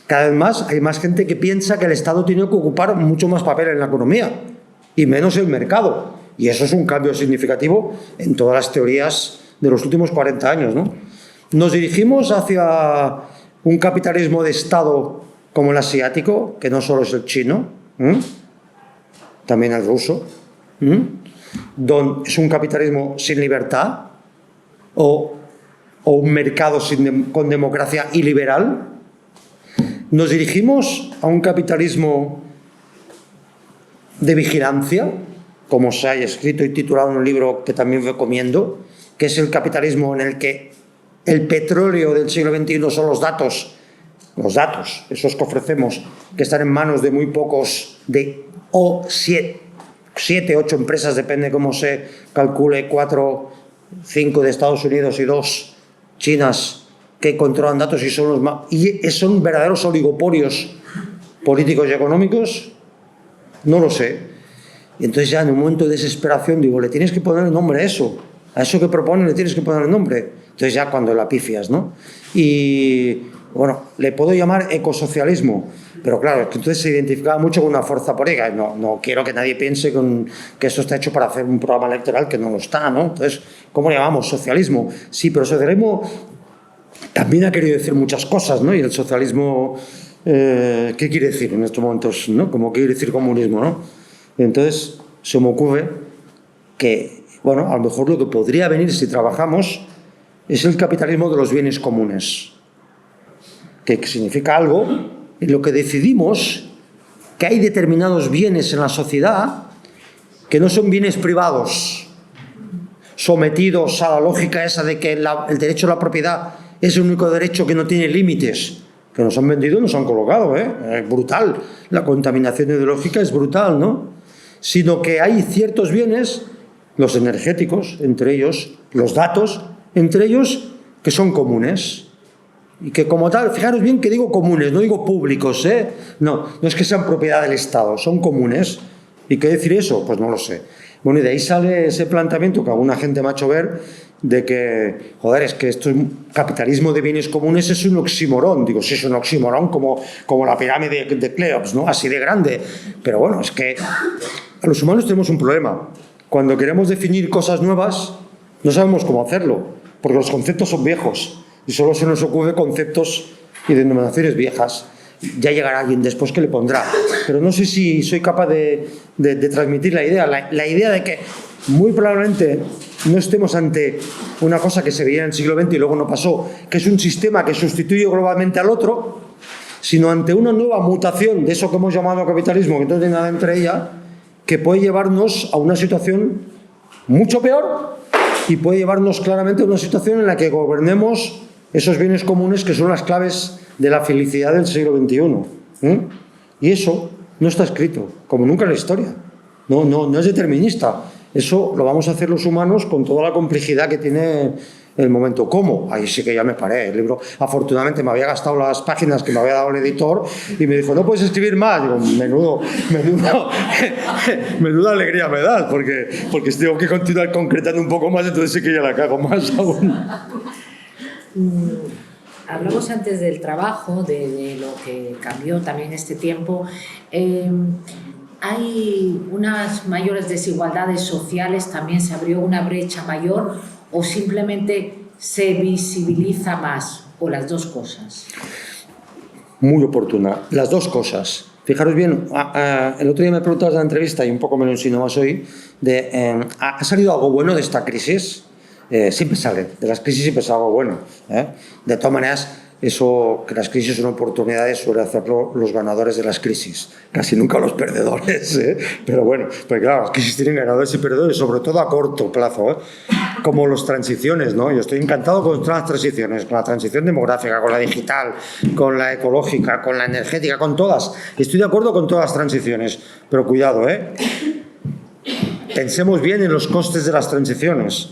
cada vez más hay más gente que piensa que el Estado tiene que ocupar mucho más papel en la economía y menos el mercado. Y eso es un cambio significativo en todas las teorías de los últimos 40 años, ¿no? Nos dirigimos hacia un capitalismo de Estado como el asiático, que no solo es el chino, también el ruso, donde es un capitalismo sin libertad o un mercado con democracia iliberal. Nos dirigimos a un capitalismo de vigilancia, como se ha escrito y titulado en un libro que también recomiendo, que es el capitalismo en el que el petróleo del siglo XXI son los datos, esos que ofrecemos, que están en manos de muy pocos, o 7, 8 empresas, depende cómo se calcule, 4, 5 de Estados Unidos y 2 chinas, que controlan datos y son verdaderos oligopolios políticos y económicos. No lo sé. Y entonces ya en un momento de desesperación digo, le tienes que poner el nombre a eso que propone le tienes que poner el nombre. Entonces ya cuando la pifias, ¿no? Y bueno, le puedo llamar ecosocialismo, pero claro, es que entonces se identificaba mucho con una fuerza política. No quiero que nadie piense que esto está hecho para hacer un programa electoral que no lo está, ¿no? Entonces, ¿cómo le llamamos? Socialismo. Sí, pero socialismo también ha querido decir muchas cosas, ¿no? Y el socialismo, ¿qué quiere decir en estos momentos, ¿no? Como quiere decir comunismo, ¿no? Entonces, se me ocurre que, bueno, a lo mejor lo que podría venir si trabajamos es el capitalismo de los bienes comunes, que significa algo en lo que decidimos que hay determinados bienes en la sociedad que no son bienes privados, sometidos a la lógica esa de que el derecho a la propiedad es el único derecho que no tiene límites, que nos han vendido y nos han colocado, es brutal, la contaminación ideológica es brutal, ¿no? Sino que hay ciertos bienes, los energéticos, entre ellos, los datos, entre ellos, que son comunes. Y que como tal, fijaros bien que digo comunes, no digo públicos, no es que sean propiedad del Estado, son comunes. ¿Y qué decir eso? Pues no lo sé. Bueno, y de ahí sale ese planteamiento que alguna gente me ha hecho ver de que, joder, es que esto es capitalismo de bienes comunes, es un oxímoron. Digo, sí, es un oxímoron como la pirámide de Keops, ¿no? Así de grande. Pero bueno, es que a los humanos tenemos un problema. Cuando queremos definir cosas nuevas, no sabemos cómo hacerlo, porque los conceptos son viejos y solo se nos ocurren conceptos y denominaciones viejas. Ya llegará alguien después que le pondrá. Pero no sé si soy capaz de transmitir la idea. La idea de que muy probablemente no estemos ante una cosa que se veía en el siglo XX y luego no pasó, que es un sistema que sustituye globalmente al otro, sino ante una nueva mutación de eso que hemos llamado capitalismo, que no tiene nada entre ella, que puede llevarnos a una situación mucho peor y puede llevarnos claramente a una situación en la que gobernemos esos bienes comunes que son las claves de la felicidad del siglo XXI. Y eso no está escrito, como nunca en la historia. No es determinista. Eso lo vamos a hacer los humanos con toda la complejidad que tiene el momento. ¿Cómo? Ahí sí que ya me paré. El libro, afortunadamente, me había gastado las páginas que me había dado el editor y me dijo, ¿no puedes escribir más? Digo, menuda alegría me das, porque tengo que continuar concretando un poco más, entonces sí que ya la cago más aún. Hablamos antes del trabajo, de lo que cambió también este tiempo. ¿Hay unas mayores desigualdades sociales? ¿También se abrió una brecha mayor o simplemente se visibiliza más? ¿O las dos cosas? Muy oportuna. Las dos cosas. Fijaros bien, el otro día me preguntabas en la entrevista, y un poco me lo insinuó más hoy, ¿ha salido algo bueno de esta crisis? Siempre sale, de las crisis siempre sale algo bueno. De todas maneras, eso, que las crisis son oportunidades, suele hacerlo los ganadores de las crisis, casi nunca los perdedores. Pero bueno, pues claro, las crisis tienen ganadores y perdedores, sobre todo a corto plazo, como las transiciones, ¿no? Yo estoy encantado con todas las transiciones, con la transición demográfica, con la digital, con la ecológica, con la energética, con todas. Estoy de acuerdo con todas las transiciones, pero cuidado, pensemos bien en los costes de las transiciones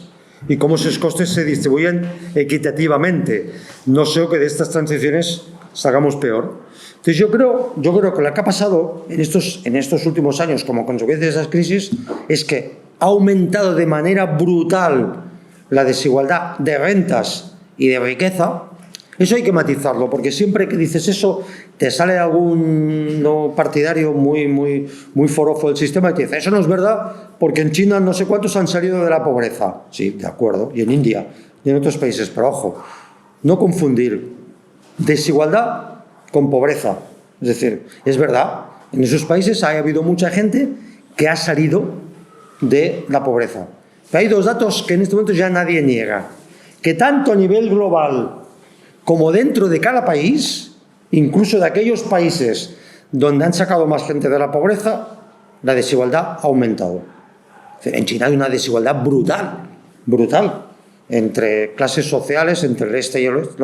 y cómo esos costes se distribuyen equitativamente. No sé que de estas transiciones salgamos peor. Entonces yo creo que lo que ha pasado en estos últimos años como consecuencia de esas crisis es que ha aumentado de manera brutal la desigualdad de rentas y de riqueza. Eso hay que matizarlo, porque siempre que dices eso te sale algún partidario muy forofo del sistema y te dice, eso no es verdad, porque en China no sé cuántos han salido de la pobreza. Sí, de acuerdo, y en India, y en otros países, pero ojo, no confundir desigualdad con pobreza. Es decir, es verdad, en esos países ha habido mucha gente que ha salido de la pobreza. Pero hay dos datos que en este momento ya nadie niega, que tanto a nivel global como dentro de cada país, incluso de aquellos países donde han sacado más gente de la pobreza, la desigualdad ha aumentado. En China hay una desigualdad brutal, entre clases sociales, entre el este y el oeste.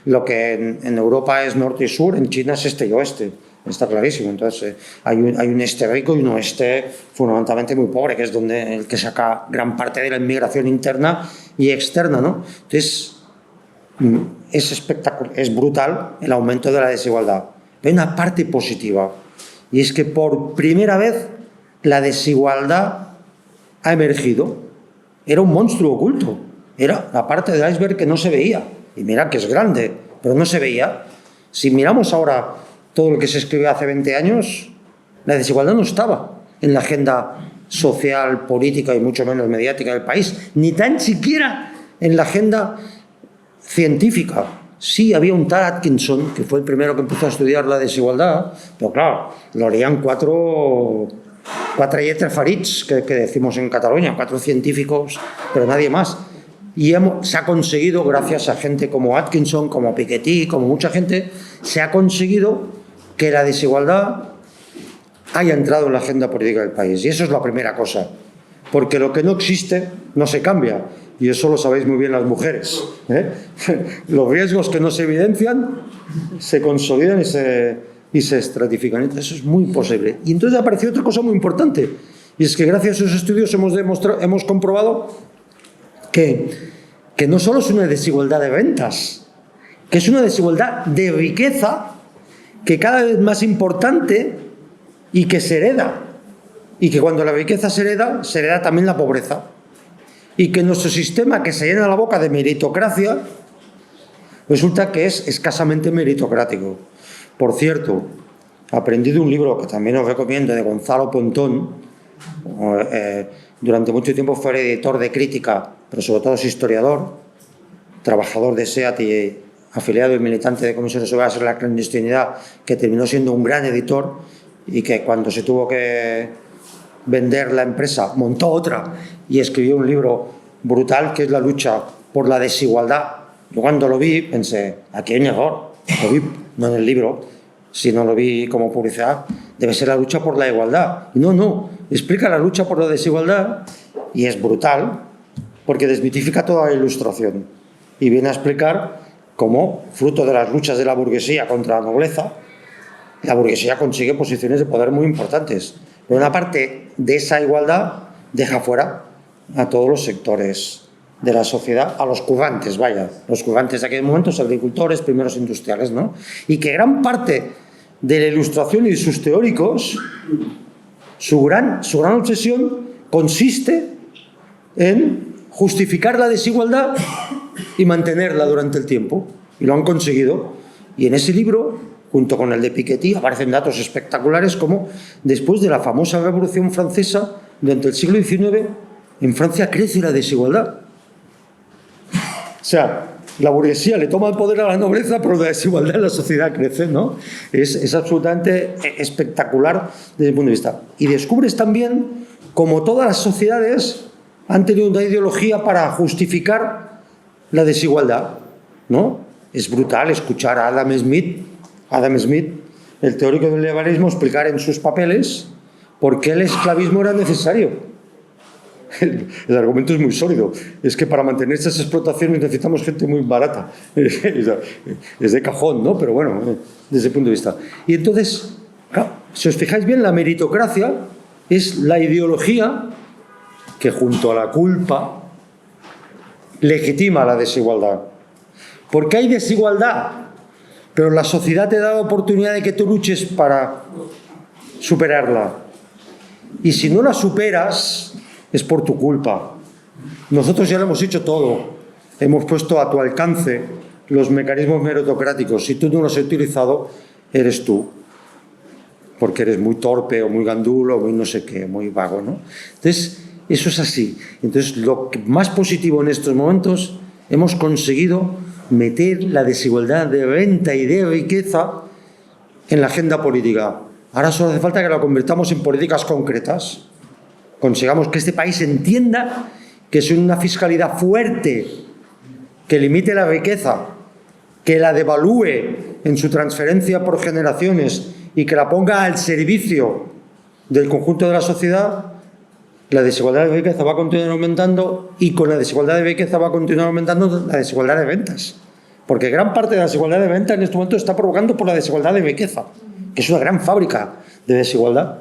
Lo que en Europa es norte y sur, en China es este y oeste. Está clarísimo. Entonces, hay un este rico y un oeste fundamentalmente muy pobre, que es donde el que saca gran parte de la inmigración interna y externa, ¿no? Entonces, es espectacular, es brutal el aumento de la desigualdad. Hay una parte positiva, y es que por primera vez la desigualdad ha emergido. Era un monstruo oculto, era la parte del iceberg que no se veía, y mira que es grande, pero no se veía. Si miramos ahora todo lo que se escribió hace 20 años, la desigualdad no estaba en la agenda social, política y mucho menos mediática del país, ni tan siquiera en la agenda científica. Sí, había un tal Atkinson, que fue el primero que empezó a estudiar la desigualdad, pero claro, lo leían cuatro farits, que decimos en Cataluña, 4 científicos, pero nadie más. Y se ha conseguido, gracias a gente como Atkinson, como Piketty, como mucha gente, se ha conseguido que la desigualdad haya entrado en la agenda política del país. Y eso es la primera cosa, porque lo que no existe no se cambia. Y eso lo sabéis muy bien las mujeres, ¿eh? Los riesgos que no se evidencian se consolidan y se estratifican. Entonces eso es muy posible. Y entonces apareció otra cosa muy importante, y es que gracias a esos estudios hemos comprobado que no solo es una desigualdad de rentas, que es una desigualdad de riqueza que cada vez más importante y que se hereda. Y que cuando la riqueza se hereda también la pobreza. Y que nuestro sistema, que se llena la boca de meritocracia, resulta que es escasamente meritocrático. Por cierto, aprendí de un libro que también os recomiendo, de Gonzalo Pontón. Durante mucho tiempo fue editor de Crítica, pero sobre todo es historiador, trabajador de SEAT y afiliado y militante de Comisiones Obreras en la clandestinidad, que terminó siendo un gran editor y que cuando se tuvo que vender la empresa montó otra y escribió un libro brutal que es La lucha por la desigualdad. Yo cuando lo vi pensé, aquí hay un error, lo vi no en el libro, sino lo vi como publicidad, debe ser la lucha por la igualdad. Y no, explica la lucha por la desigualdad y es brutal porque desmitifica toda la Ilustración y viene a explicar cómo, fruto de las luchas de la burguesía contra la nobleza, la burguesía consigue posiciones de poder muy importantes. Pero una parte de esa igualdad deja fuera a todos los sectores de la sociedad, a los currantes, los currantes de aquel momento, los agricultores, primeros industriales, ¿no? Y que gran parte de la Ilustración y de sus teóricos, su gran obsesión consiste en justificar la desigualdad y mantenerla durante el tiempo. Y lo han conseguido. Y en ese libro, junto con el de Piketty, aparecen datos espectaculares como después de la famosa Revolución Francesa, durante el siglo XIX, en Francia crece la desigualdad. O sea, la burguesía le toma el poder a la nobleza, pero la desigualdad en la sociedad crece, ¿no? Es absolutamente espectacular desde el punto de vista. Y descubres también cómo todas las sociedades han tenido una ideología para justificar la desigualdad, ¿no? Es brutal escuchar a Adam Smith, el teórico del liberalismo, explicar en sus papeles por qué el esclavismo era necesario. El argumento es muy sólido. Es que para mantener estas explotaciones necesitamos gente muy barata. Es de cajón, ¿no? Pero bueno, desde el punto de vista. Y entonces, claro, si os fijáis bien, la meritocracia es la ideología que, junto a la culpa, legitima la desigualdad. Porque hay desigualdad, pero la sociedad te da la oportunidad de que tú luches para superarla. Y si no la superas, es por tu culpa. Nosotros ya lo hemos hecho todo. Hemos puesto a tu alcance los mecanismos meritocráticos. Si tú no los has utilizado, eres tú. Porque eres muy torpe o muy gandulo o muy no sé qué, muy vago, ¿no? Entonces, eso es así. Entonces, lo más positivo en estos momentos, hemos conseguido meter la desigualdad de renta y de riqueza en la agenda política. Ahora solo hace falta que la convirtamos en políticas concretas. Consigamos que este país entienda que es una fiscalidad fuerte, que limite la riqueza, que la devalúe en su transferencia por generaciones y que la ponga al servicio del conjunto de la sociedad. La desigualdad de riqueza va a continuar aumentando y con la desigualdad de riqueza va a continuar aumentando la desigualdad de rentas. Porque gran parte de la desigualdad de rentas en este momento está provocando por la desigualdad de riqueza, que es una gran fábrica de desigualdad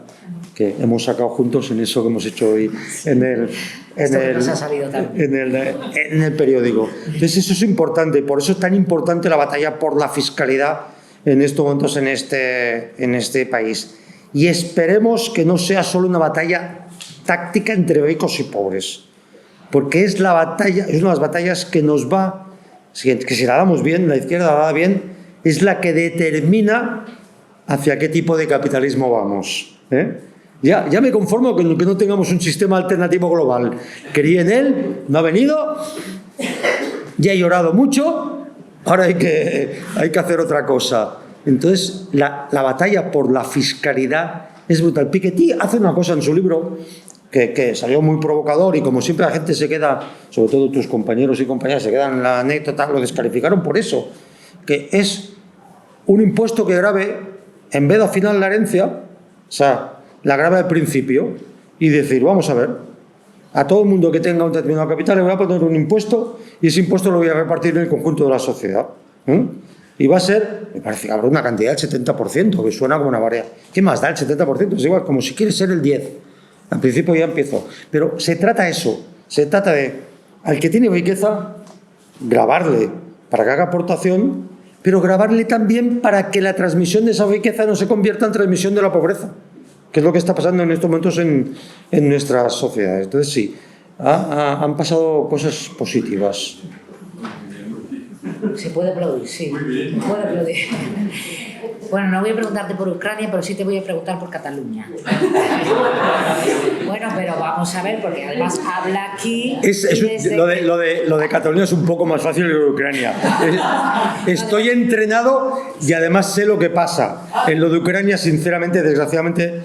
que hemos sacado juntos en eso que hemos hecho hoy en el periódico. Entonces eso es importante, por eso es tan importante la batalla por la fiscalidad en estos momentos en este país. y esperemos que no sea solo una batalla táctica entre ricos y pobres, porque es una de las batallas que nos va, que si la damos bien, la izquierda la da bien, es la que determina hacia qué tipo de capitalismo vamos, ¿eh? Ya me conformo con que no tengamos un sistema alternativo global. Creí en él, no ha venido, ya he llorado mucho, ahora hay que hacer otra cosa. Entonces, la batalla por la fiscalidad es brutal. Piketty hace una cosa en su libro que salió muy provocador y como siempre la gente se queda, sobre todo tus compañeros y compañeras, se quedan en la anécdota, lo descalificaron por eso, que es un impuesto que grave, en vez de afinar la herencia, o sea, la grave al principio y decir, vamos a ver, a todo el mundo que tenga un determinado capital le voy a poner un impuesto y ese impuesto lo voy a repartir en el conjunto de la sociedad. Y va a ser, me parece que habrá una cantidad del 70%, que suena como una variedad. ¿Qué más da el 70%? Es igual, como si quieres ser el 10%. Al principio ya empiezo. Pero se trata eso, se trata de, al que tiene riqueza, gravarle para que haga aportación, pero gravarle también para que la transmisión de esa riqueza no se convierta en transmisión de la pobreza, que es lo que está pasando en estos momentos en nuestras sociedades. Entonces sí, han pasado cosas positivas. Se puede aplaudir, sí. Se puede aplaudir. Bueno, no voy a preguntarte por Ucrania, pero sí te voy a preguntar por Cataluña. Bueno, pero vamos a ver, porque además habla aquí... Lo de Cataluña es un poco más fácil que lo de Ucrania. Estoy entrenado y además sé lo que pasa. En lo de Ucrania, sinceramente, desgraciadamente...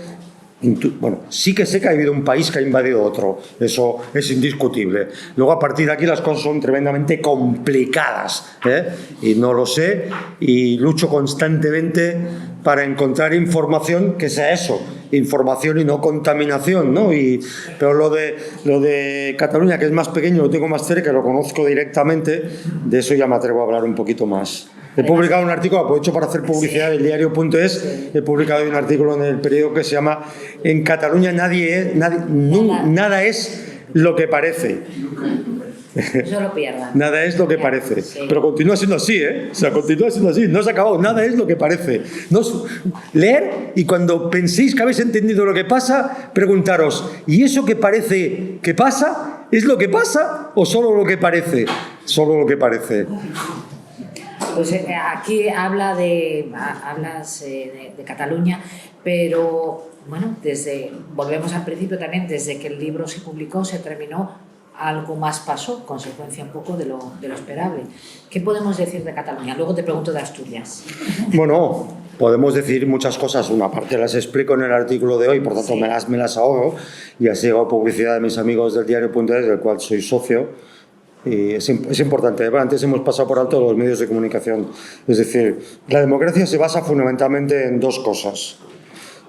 Bueno, sí que sé que ha habido un país que ha invadido otro, eso es indiscutible. Luego a partir de aquí las cosas son tremendamente complicadas, ¿eh? Y no lo sé y lucho constantemente para encontrar información que sea eso, información y no contaminación, ¿no? Pero lo de Cataluña, que es más pequeño, lo tengo más cerca, lo conozco directamente, de eso ya me atrevo a hablar un poquito más. He publicado un artículo, aprovecho para hacer publicidad del diario.es, he publicado un artículo en el periódico que se llama En Cataluña nada es lo que parece. No lo pierdan. Nada es lo que parece. Sí. Pero continúa siendo así, ¿eh? O sea, continúa siendo así. No se ha acabado. Nada es lo que parece. Leer y cuando penséis que habéis entendido lo que pasa, preguntaros, ¿y eso que parece que pasa? ¿Es lo que pasa o solo lo que parece? Solo lo que parece. Pues aquí hablas de Cataluña, pero bueno, volvemos al principio también, desde que el libro se publicó, se terminó, algo más pasó, consecuencia un poco de lo esperable. ¿Qué podemos decir de Cataluña? Luego te pregunto de Asturias. Bueno, podemos decir muchas cosas. Una parte las explico en el artículo de hoy, por tanto sí. me las ahorro, y así hago publicidad de mis amigos del diario.es, del cual soy socio. Y es importante. Antes hemos pasado por alto los medios de comunicación. Es decir, la democracia se basa fundamentalmente en dos cosas.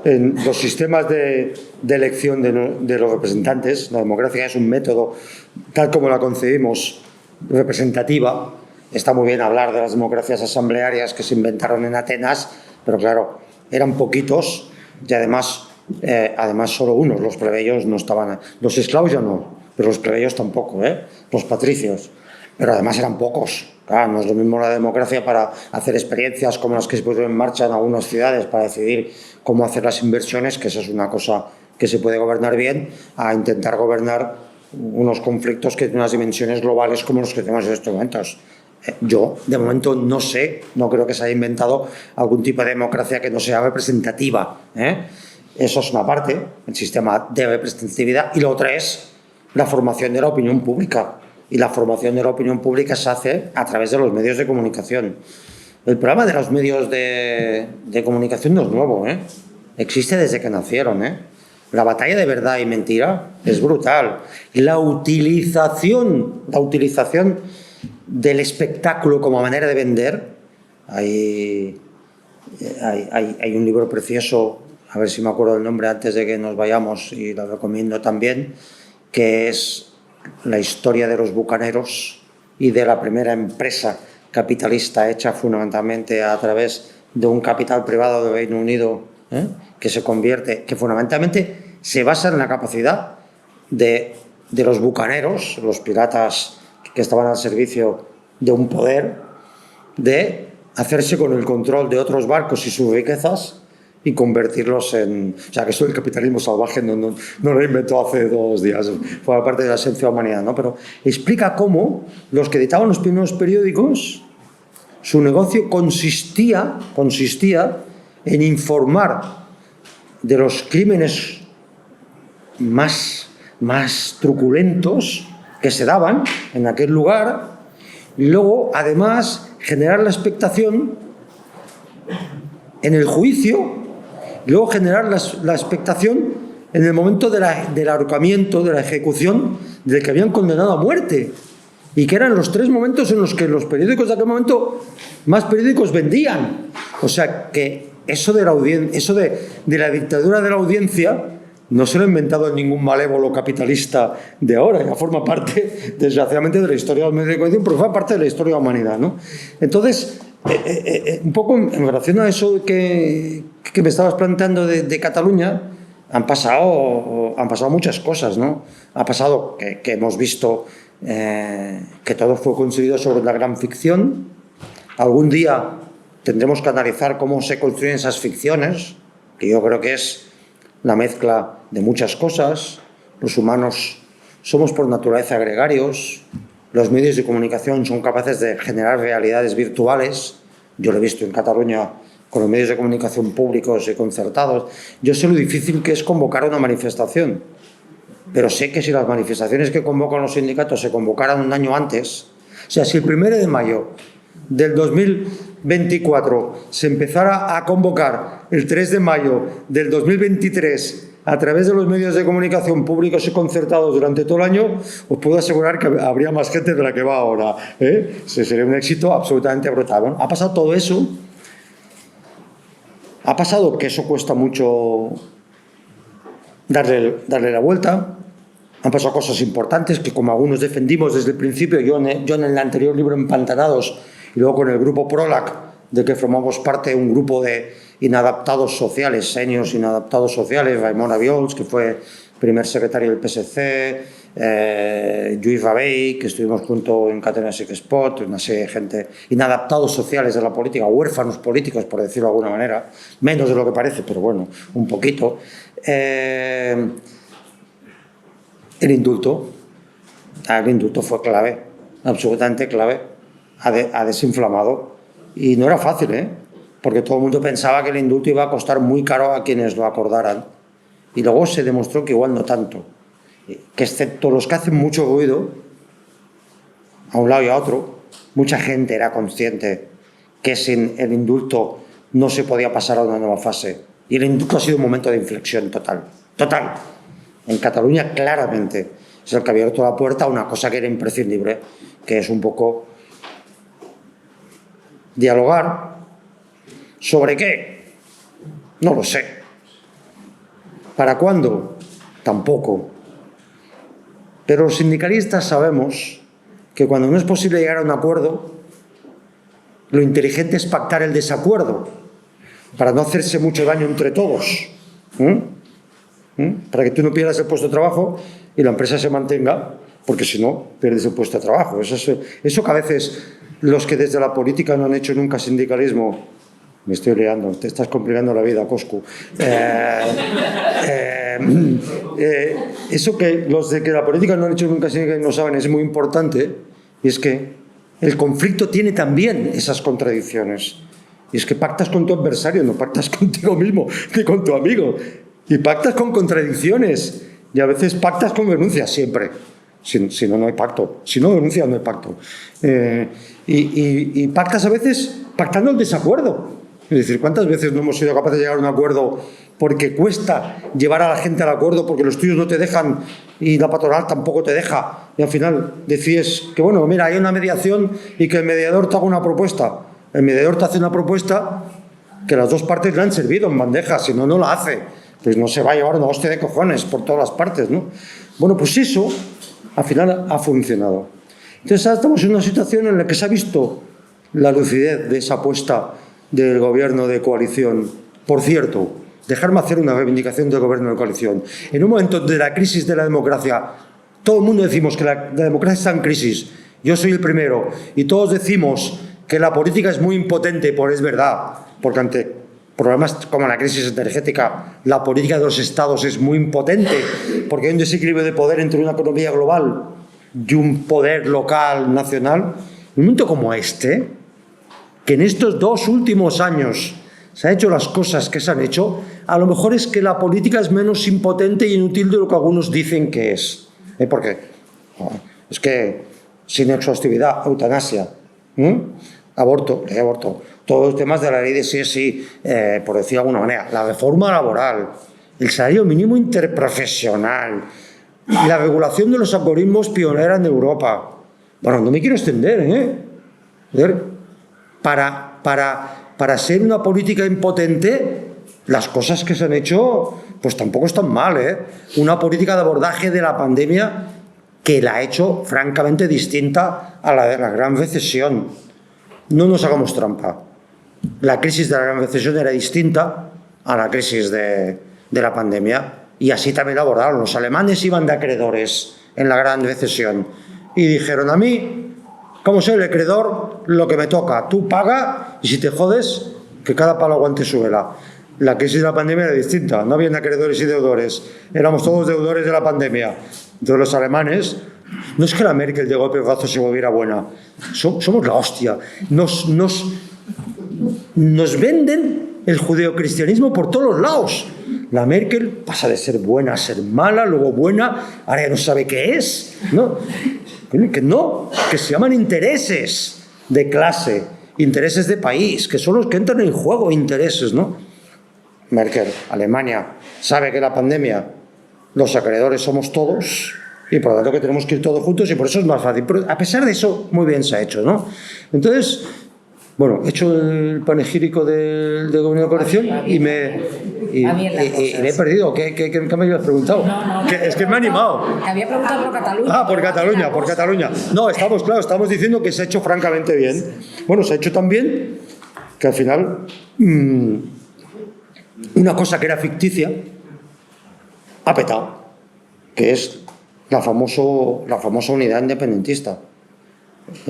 En los sistemas de elección de los representantes. La democracia es un método, tal como la concebimos, representativa. Está muy bien hablar de las democracias asamblearias que se inventaron en Atenas, pero claro, eran poquitos y además solo unos. Los plebeyos no estaban... Los esclavos ya no. Pero los plebeyos tampoco, los patricios. Pero además eran pocos. Claro, no es lo mismo la democracia para hacer experiencias como las que se pusieron en marcha en algunas ciudades para decidir cómo hacer las inversiones, que eso es una cosa que se puede gobernar bien, a intentar gobernar unos conflictos que tienen unas dimensiones globales como los que tenemos en estos momentos. Yo, de momento, no sé, no creo que se haya inventado algún tipo de democracia que no sea representativa. Eso es una parte, el sistema de representatividad, y la otra es la formación de la opinión pública. Y la formación de la opinión pública se hace a través de los medios de comunicación. El problema de los medios de comunicación no es nuevo, existe desde que nacieron. La batalla de verdad y mentira es brutal. La utilización del espectáculo como manera de vender. Hay un libro precioso, a ver si me acuerdo el nombre antes de que nos vayamos, y lo recomiendo también, que es la historia de los bucaneros y de la primera empresa capitalista hecha fundamentalmente a través de un capital privado del Reino Unido, que fundamentalmente se basa en la capacidad de los bucaneros, los piratas que estaban al servicio de un poder, de hacerse con el control de otros barcos y sus riquezas y convertirlos en... O sea, que eso del capitalismo salvaje no lo inventó hace 2 días, fue parte de la esencia de la humanidad, ¿no? Pero explica cómo los que editaban los primeros periódicos, su negocio consistía en informar de los crímenes más truculentos que se daban en aquel lugar, y luego, además, generar la expectación en el juicio, y luego generar la expectación en el momento del ahorcamiento, de la ejecución del que habían condenado a muerte, y que eran los 3 momentos en los que los periódicos de aquel momento más periódicos vendían. O sea, que eso de la dictadura de la audiencia no se lo ha inventado ningún malévolo capitalista de ahora, ya forma parte, desgraciadamente, de la historia de los medios de comunicación, pero forma parte de la historia de la humanidad, ¿no? Entonces, un poco en relación a eso que me estabas planteando de Cataluña, han pasado muchas cosas, ¿no? Ha pasado que hemos visto que todo fue construido sobre la gran ficción. Algún día tendremos que analizar cómo se construyen esas ficciones, que yo creo que es la mezcla de muchas cosas. Los humanos somos por naturaleza gregarios, los medios de comunicación son capaces de generar realidades virtuales. Yo lo he visto en Cataluña con los medios de comunicación públicos y concertados. Yo sé lo difícil que es convocar una manifestación, pero sé que si las manifestaciones que convocan los sindicatos se convocaran un año antes, o sea, si el 1 de mayo del 2024 se empezara a convocar el 3 de mayo del 2023 a través de los medios de comunicación públicos y concertados durante todo el año, os puedo asegurar que habría más gente de la que va ahora, ¿eh? Sería un éxito absolutamente brutal. Bueno, ha pasado todo eso. Ha pasado que eso cuesta mucho darle la vuelta. Han pasado cosas importantes que, como algunos defendimos desde el principio, yo en el anterior libro Empantanados, y luego con el grupo Prolac, de que formamos parte, un grupo de inadaptados sociales, seniors inadaptados sociales, Raimon Abiols, que fue primer secretario del PSC, Lluís Rabell, que estuvimos juntos en Catena Sexpot, una serie de gente, inadaptados sociales de la política, huérfanos políticos, por decirlo de alguna manera, menos de lo que parece, pero bueno, un poquito. El indulto fue clave, absolutamente clave, ha desinflamado, y no era fácil, porque todo el mundo pensaba que el indulto iba a costar muy caro a quienes lo acordaran, y luego se demostró que igual no tanto, que excepto los que hacen mucho ruido, a un lado y a otro, mucha gente era consciente que sin el indulto no se podía pasar a una nueva fase, y el indulto ha sido un momento de inflexión total. En Cataluña claramente es el que ha abierto la puerta a una cosa que era imprescindible, que es un poco dialogar. ¿Sobre qué? No lo sé. ¿Para cuándo? Tampoco. Pero los sindicalistas sabemos que cuando no es posible llegar a un acuerdo, lo inteligente es pactar el desacuerdo para no hacerse mucho daño entre todos. Para que tú no pierdas el puesto de trabajo y la empresa se mantenga, porque si no, pierdes el puesto de trabajo. Eso que a veces los que desde la política no han hecho nunca sindicalismo, me estoy liando, te estás complicando la vida, Coscu. Eso que los de que la política no han hecho nunca sindicalismo no saben es muy importante, y es que el conflicto tiene también esas contradicciones. Y es que pactas con tu adversario, no pactas contigo mismo ni con tu amigo. Y pactas con contradicciones, y a veces pactas con denuncias, siempre. Si no, no hay pacto. Si no denuncias, no hay pacto. Y pactas a veces pactando el desacuerdo. Es decir, ¿cuántas veces no hemos sido capaces de llegar a un acuerdo porque cuesta llevar a la gente al acuerdo, porque los tuyos no te dejan y la patronal tampoco te deja? Y al final decides que, bueno, mira, hay una mediación y que el mediador te haga una propuesta. El mediador te hace una propuesta que las dos partes le han servido en bandeja, si no, no la hace. Pues no se va a llevar una hostia de cojones por todas las partes, ¿no? Bueno, pues eso al final ha funcionado. Entonces ahora estamos en una situación en la que se ha visto la lucidez de esa apuesta del gobierno de coalición. Por cierto, dejarme hacer una reivindicación del gobierno de coalición. En un momento de la crisis de la democracia, todo el mundo decimos que la democracia está en crisis. Yo soy el primero. Y todos decimos que la política es muy impotente, por es verdad, porque ante problemas como la crisis energética, la política de los estados es muy impotente porque hay un desequilibrio de poder entre una economía global y un poder local, nacional. En un momento como este, que en estos 2 últimos años se han hecho las cosas que se han hecho, a lo mejor es que la política es menos impotente y inútil de lo que algunos dicen que es. ¿Por qué? Es que sin exhaustividad, eutanasia, aborto, todos los temas de la ley de sí, por decir de alguna manera, la reforma laboral, el salario mínimo interprofesional, la regulación de los algoritmos pionera en Europa. Bueno, no me quiero extender, Para ser una política impotente, las cosas que se han hecho, pues tampoco están mal, Una política de abordaje de la pandemia que la ha hecho francamente distinta a la de la gran recesión. No nos hagamos trampa. La crisis de la gran recesión era distinta a la crisis de la pandemia y así también la abordaron. Los alemanes iban de acreedores en la gran recesión y dijeron: a mí, como soy el acreedor, lo que me toca, tú paga y si te jodes, que cada palo aguante su vela. La crisis de la pandemia era distinta, no habían acreedores y deudores, éramos todos deudores de la pandemia. Entonces los alemanes, no es que la Merkel de golpe de brazo se volviera buena, somos la hostia, nos venden el judeocristianismo por todos los lados. La Merkel pasa de ser buena a ser mala, luego buena, ahora ya no sabe qué es, ¿no? Que se llaman intereses de clase, intereses de país, que son los que entran en juego, intereses, ¿no? Merkel, Alemania, sabe que la pandemia, los acreedores somos todos y por lo tanto que tenemos que ir todos juntos y por eso es más fácil. Pero a pesar de eso, muy bien se ha hecho, ¿no? Entonces, bueno, he hecho el panegírico del gobierno de coalición y me he perdido. ¿Qué me habías preguntado? No. Es que me ha animado. Te había preguntado por Cataluña. Ah, por Cataluña. No, estamos diciendo que se ha hecho francamente bien. Bueno, se ha hecho tan bien que al final una cosa que era ficticia ha petado, que es la famosa unidad independentista.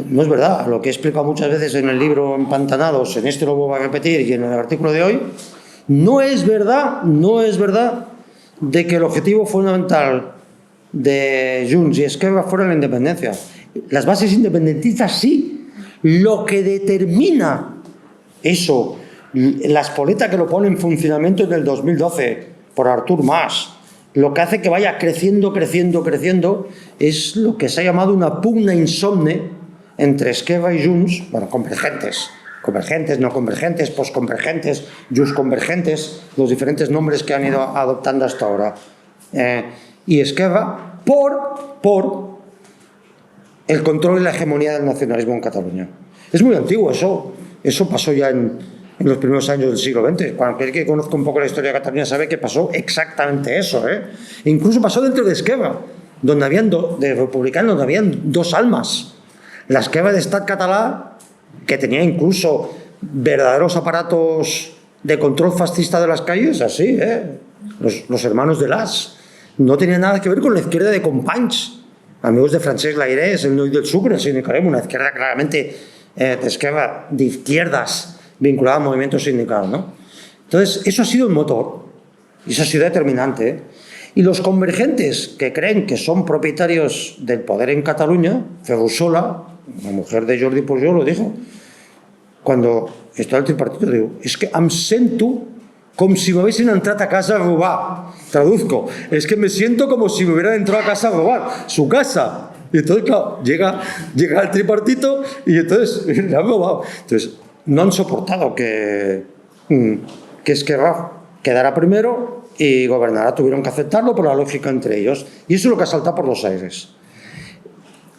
No es verdad, lo que he explicado muchas veces en el libro Empantanados, en este lo vuelvo a repetir y en el artículo de hoy, no es verdad de que el objetivo fundamental de Junts y Esquerra fuera la independencia. Las bases independentistas sí, lo que determina eso, la espoleta que lo pone en funcionamiento en el 2012 por Artur Mas, lo que hace que vaya creciendo, es lo que se ha llamado una pugna insomne entre Esquerra y Junts, bueno, convergentes, no convergentes, posconvergentes, justconvergentes, los diferentes nombres que han ido adoptando hasta ahora, y Esquerra por el control y la hegemonía del nacionalismo en Cataluña. Es muy antiguo eso pasó ya en los primeros años del siglo XX. Cualquier que conozca un poco la historia de Cataluña sabe que pasó exactamente eso, E incluso pasó dentro de Esquerra, donde habían de republicanos, donde habían dos almas. La Esquerra de Estat català, que tenía incluso verdaderos aparatos de control fascista de las calles, así, los hermanos de Las, no tenía nada que ver con la izquierda de Companys, amigos de Francesc Layret, el Noi del Sucre, una izquierda claramente de izquierdas vinculada al movimiento sindical, ¿no? Entonces, eso ha sido el motor, y eso ha sido determinante, Y los convergentes, que creen que son propietarios del poder en Cataluña, Ferrusola, la mujer de Jordi Pujol, lo dijo, cuando estava el tripartito, diu, és que em sento com si me hubiesen entrado a casa a robar. Traduzco, es que me siento como si me hubieran entrado a casa a robar, su casa. Y entonces, claro, llega el tripartito y entonces le han robado. Entonces, no han soportado que Esquerra quedara primero y gobernara. Tuvieron que aceptarlo por la lógica entre ellos. Y eso es lo que ha saltado por los aires.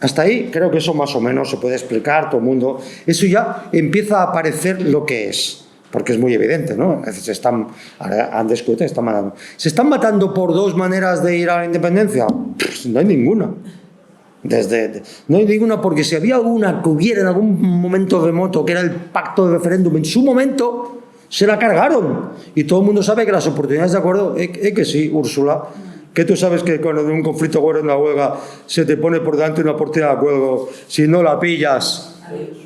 Hasta ahí creo que eso más o menos se puede explicar, todo el mundo. Eso ya empieza a aparecer lo que es. Porque es muy evidente, ¿no? Han discutido, están matando. ¿Se están matando por dos maneras de ir a la independencia? Pues no hay ninguna. No hay ninguna, porque si había alguna que hubiera en algún momento remoto, que era el pacto de referéndum, en su momento se la cargaron. Y todo el mundo sabe que las oportunidades de acuerdo, que sí, Úrsula, que tú sabes que cuando en un conflicto o en una huelga se te pone por delante una oportunidad de acuerdo, si no la pillas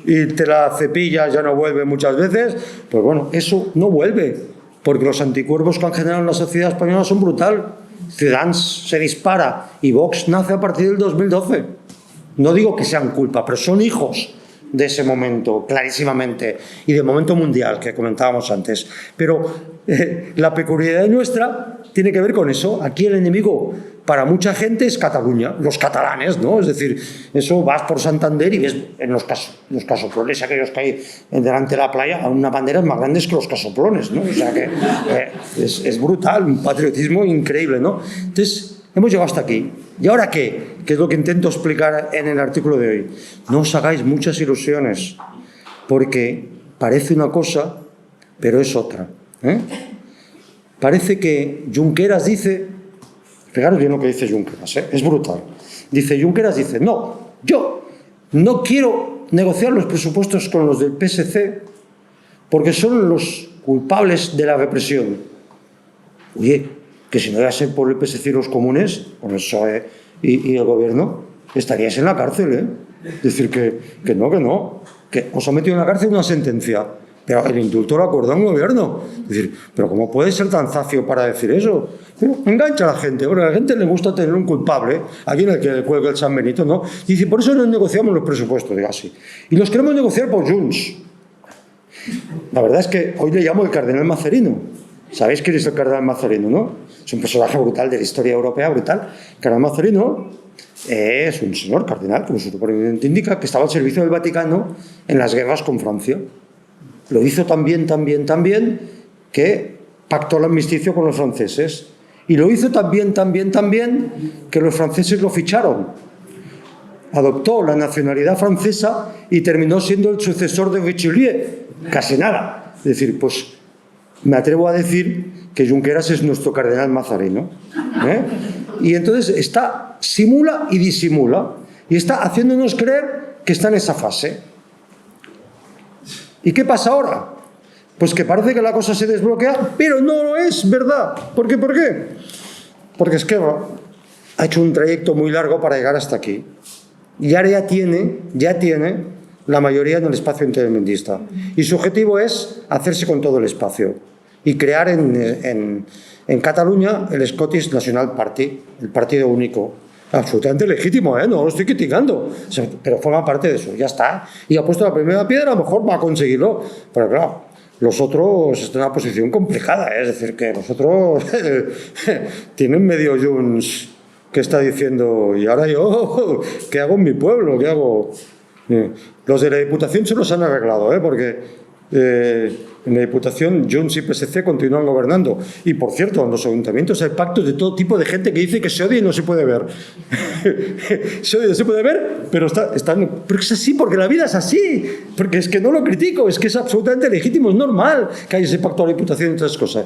y te la cepillas, ya no vuelve muchas veces, pues bueno, eso no vuelve. porque los anticuerpos que han generado en la sociedad española son brutal. Ciudadanos se dispara y Vox nace a partir del 2012. No digo que sean culpa, pero son hijos de ese momento, clarísimamente, y del momento mundial que comentábamos antes. Pero la peculiaridad nuestra tiene que ver con eso. Aquí el enemigo para mucha gente es Cataluña, los catalanes, ¿no? Es decir, eso vas por Santander y ves en los casoplones, aquellos que hay delante de la playa, unas banderas más grandes que los casoplones, ¿no? O sea que es brutal, un patriotismo increíble, ¿no? Entonces, hemos llegado hasta aquí. ¿Y ahora qué? Que es lo que intento explicar en el artículo de hoy. No os hagáis muchas ilusiones, porque parece una cosa, pero es otra, ¿eh? Parece que Junqueras dice, fijaros bien lo que dice Junqueras, ¿eh? Es brutal. Junqueras dice, no, yo no quiero negociar los presupuestos con los del PSC porque son los culpables de la represión. Oye, que si no iba a ser por el PSC y los comunes, por el PSOE y el gobierno, estaríais en la cárcel, ¿eh? Decir que no, que os ha metido en la cárcel una sentencia, pero el indulto lo acordó el gobierno. Es decir, pero ¿cómo puede ser tan zafio para decir eso? Pero engancha a la gente, porque a la gente le gusta tener un culpable, aquí en el que le cuelga el San Benito, ¿no? Y dice, por eso no negociamos los presupuestos, diga así. Y los queremos negociar por Junts. La verdad es que hoy le llamo el cardenal Mazarino. ¿Sabéis quién es el cardenal Mazarino, no? Es un personaje brutal de la historia europea, brutal. El cardenal Mazarino es un señor cardenal, como su nombre indica, que estaba al servicio del Vaticano en las guerras con Francia. Lo hizo tan bien, que pactó el armisticio con los franceses. Y lo hizo tan bien, que los franceses lo ficharon. Adoptó la nacionalidad francesa y terminó siendo el sucesor de Richelieu. Casi nada. Es decir, pues me atrevo a decir que Junqueras es nuestro cardenal Mazarino, ¿eh? Y entonces simula y disimula, y está haciéndonos creer que está en esa fase. ¿Y qué pasa ahora? Pues que parece que la cosa se desbloquea, pero no es verdad. ¿Por qué? Porque Esquerra ha hecho un trayecto muy largo para llegar hasta aquí. Y ahora ya tiene la mayoría en el espacio independentista. Y su objetivo es hacerse con todo el espacio y crear en Cataluña el Scottish National Party, el partido único. Absolutamente legítimo, ¿eh? No lo estoy criticando, o sea, pero forma parte de eso, ya está. Y ha puesto la primera piedra, a lo mejor va a conseguirlo, pero claro, los otros están en una posición complicada, ¿eh? Es decir, que los otros tienen medio Junts que está diciendo, y ahora yo, ¿qué hago en mi pueblo? ¿Qué hago? Los de la Diputación se los han arreglado, ¿eh? Porque en la Diputación Junts y PSC continúan gobernando. Y por cierto, en los ayuntamientos hay pactos de todo tipo de gente que dice que se odia y no se puede ver. Se odia y no se puede ver, pero pero es así, porque la vida es así. Porque es que no lo critico, es que es absolutamente legítimo, es normal que haya ese pacto de la Diputación y otras cosas.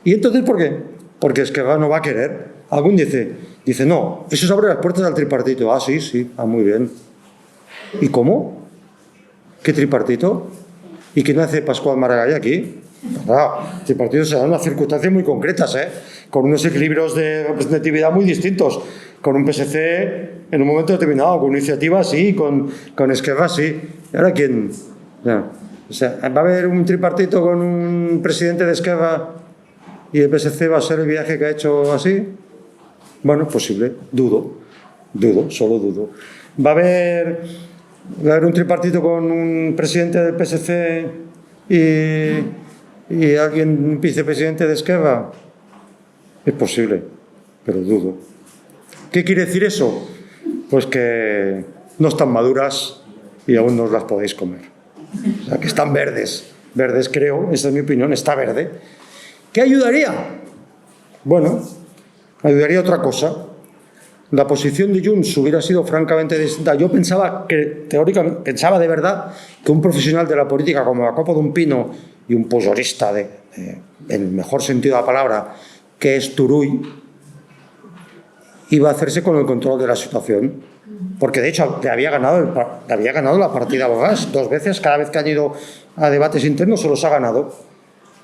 ¿Y entonces por qué? Porque Esquerra no va a querer. Algún dice, no, eso se abre las puertas al tripartito. Ah, sí, muy bien. ¿Y cómo? ¿Qué tripartito? ¿Y quién hace Pascual Maragall aquí? Claro, el tripartito se da unas circunstancias muy concretas, ¿eh? Con unos equilibrios de representatividad muy distintos. Con un PSC en un momento determinado, con iniciativa sí, con Esquerra sí. ¿Y ahora quién? No. O sea, ¿va a haber un tripartito con un presidente de Esquerra y el PSC va a ser el viaje que ha hecho así? Bueno, es posible. Solo dudo. ¿Va a haber un tripartito con un presidente del PSC y alguien, un vicepresidente de Esquerra? Es posible, pero dudo. ¿Qué quiere decir eso? Pues que no están maduras y aún no os las podéis comer. O sea, que están verdes, creo, esa es mi opinión, está verde. ¿Qué ayudaría? Bueno, ayudaría otra cosa. La posición de Junts hubiera sido francamente distinta. Yo pensaba de verdad que un profesional de la política como Jacobo de un Pino y un pujolista en el mejor sentido de la palabra, que es Turull, iba a hacerse con el control de la situación, porque de hecho le había ganado la partida a Borràs 2 veces. Cada vez que han ido a debates internos se los ha ganado,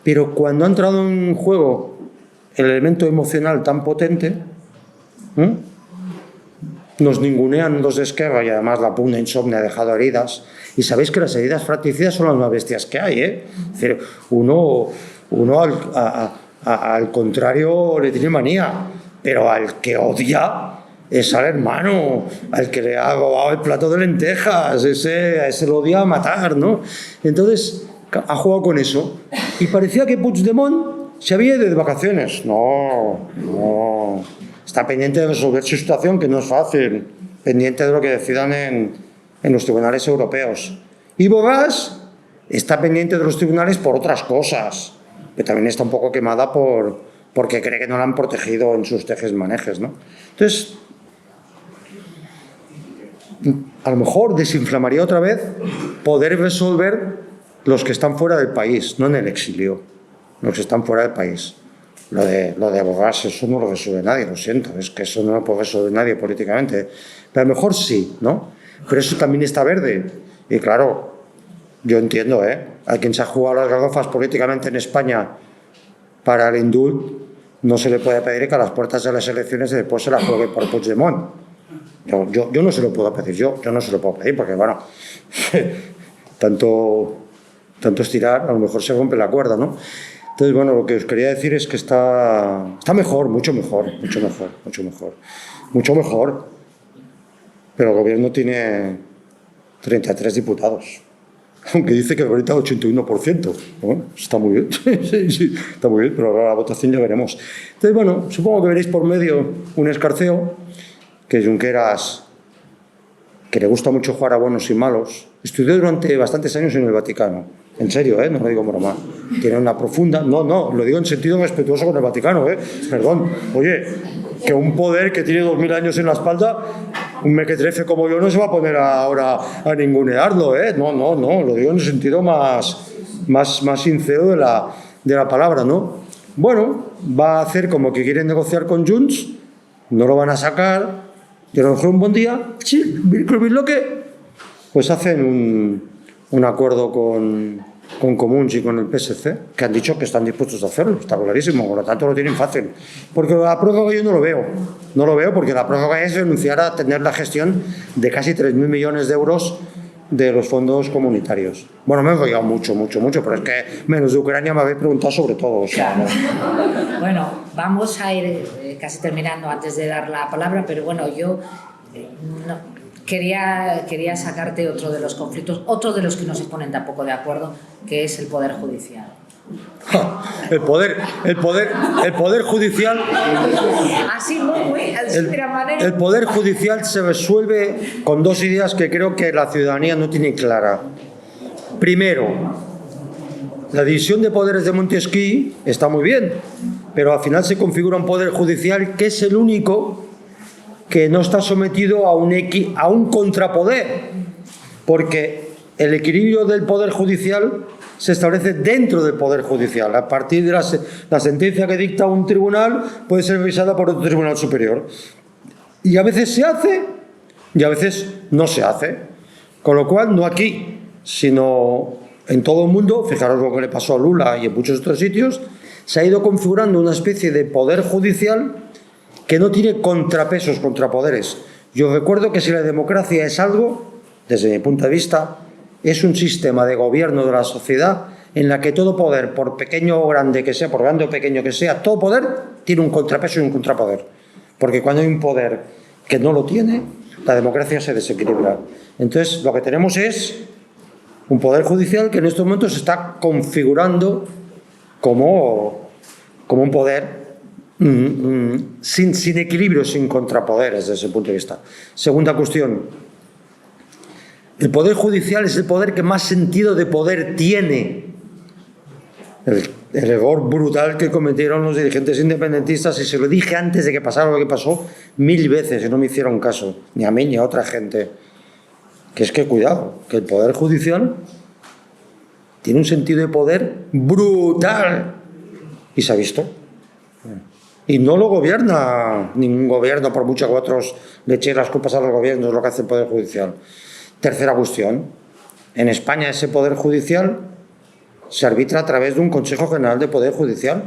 pero cuando ha entrado en juego el elemento emocional tan potente, nos ningunean los de Esquerra, y además la pugna insomne ha dejado heridas, y sabéis que las heridas fratricidas son las más bestias que hay, ¿eh? Es decir, uno uno al contrario le tiene manía, pero al que odia es al hermano, al que le ha robado el plato de lentejas, a ese lo odia a matar, ¿no? Entonces ha jugado con eso y parecía que Puigdemont se había ido de vacaciones. No, está pendiente de resolver su situación, que no es fácil, pendiente de lo que decidan en los tribunales europeos. Y Borràs está pendiente de los tribunales por otras cosas, que también está un poco quemada porque cree que no la han protegido en sus tejes-manejes, ¿no? Entonces, a lo mejor desinflamaría otra vez poder resolver los que están fuera del país, no en el exilio, los que están fuera del país. Lo de Borràs, eso no lo resuelve nadie, lo siento, es que eso no lo puede resolver nadie políticamente. Pero a lo mejor sí, ¿no? Pero eso también está verde. Y claro, yo entiendo, a quien se ha jugado las garrofas políticamente en España para el indult, no se le puede pedir que a las puertas de las elecciones después se la juegue por Puigdemont. Yo no se lo puedo pedir, yo no se lo puedo pedir, porque bueno, tanto estirar, a lo mejor se rompe la cuerda, ¿no? Entonces, bueno, lo que os quería decir es que está mejor, mucho mejor. Pero el gobierno tiene 33 diputados, aunque dice que ahorita 81%. Bueno, está muy bien, sí, está muy bien, pero ahora la votación ya veremos. Entonces, bueno, supongo que veréis por medio un escarceo, que Junqueras, que le gusta mucho jugar a buenos y malos, estudió durante bastantes años en el Vaticano. En serio, no lo digo en broma. Tiene una profunda... No, lo digo en sentido respetuoso con el Vaticano, Perdón. Oye, que un poder que tiene 2000 años en la espalda, un mequetrefe como yo no se va a poner ahora a ningunearlo, No, lo digo en el sentido más sincero de la palabra, ¿no? Bueno, va a hacer como que quieren negociar con Junts, no lo van a sacar, y a lo mejor un buen día, sí, pues hacen un acuerdo con Comuns y con el PSC, que han dicho que están dispuestos a hacerlo, está clarísimo, por lo tanto lo tienen fácil. Porque la prórroga yo no lo veo porque la prórroga es renunciar a tener la gestión de casi 3.000 millones de euros de los fondos comunitarios. Bueno, me he enrollado mucho, pero es que menos de Ucrania me habéis preguntado sobre todo. O sea, claro. Bueno, vamos a ir casi terminando antes de dar la palabra, pero bueno, yo quería sacarte otro de los conflictos, otro de los que no se ponen tampoco de acuerdo, que es el Poder Judicial. El poder judicial. Así muy el poder judicial se resuelve con dos ideas que creo que la ciudadanía no tiene clara. Primero, la división de poderes de Montesquieu está muy bien, pero al final se configura un poder judicial que es el único que no está sometido a un contrapoder, porque el equilibrio del poder judicial se establece dentro del Poder Judicial. A partir de la sentencia que dicta un tribunal puede ser revisada por otro tribunal superior. Y a veces se hace y a veces no se hace. Con lo cual, no aquí, sino en todo el mundo, fijaros lo que le pasó a Lula y en muchos otros sitios, se ha ido configurando una especie de poder judicial que no tiene contrapesos, contrapoderes. Yo recuerdo que si la democracia es algo, desde mi punto de vista, es un sistema de gobierno de la sociedad en la que todo poder, por pequeño o grande que sea, por grande o pequeño que sea, todo poder tiene un contrapeso y un contrapoder. Porque cuando hay un poder que no lo tiene, la democracia se desequilibra. Entonces, lo que tenemos es un poder judicial que en estos momentos se está configurando como un poder sin equilibrio, sin contrapoderes desde ese punto de vista. Segunda cuestión. El poder judicial es el poder que más sentido de poder tiene. El error brutal que cometieron los dirigentes independentistas, y se lo dije antes de que pasara lo que pasó 1000 veces y no me hicieron caso, ni a mí ni a otra gente, que es que cuidado, que el poder judicial tiene un sentido de poder brutal y se ha visto. Y no lo gobierna ningún gobierno, por mucho que otros le echen las culpas a los gobiernos, es lo que hace el poder judicial. Tercera cuestión. En España ese Poder Judicial se arbitra a través de un Consejo General de Poder Judicial,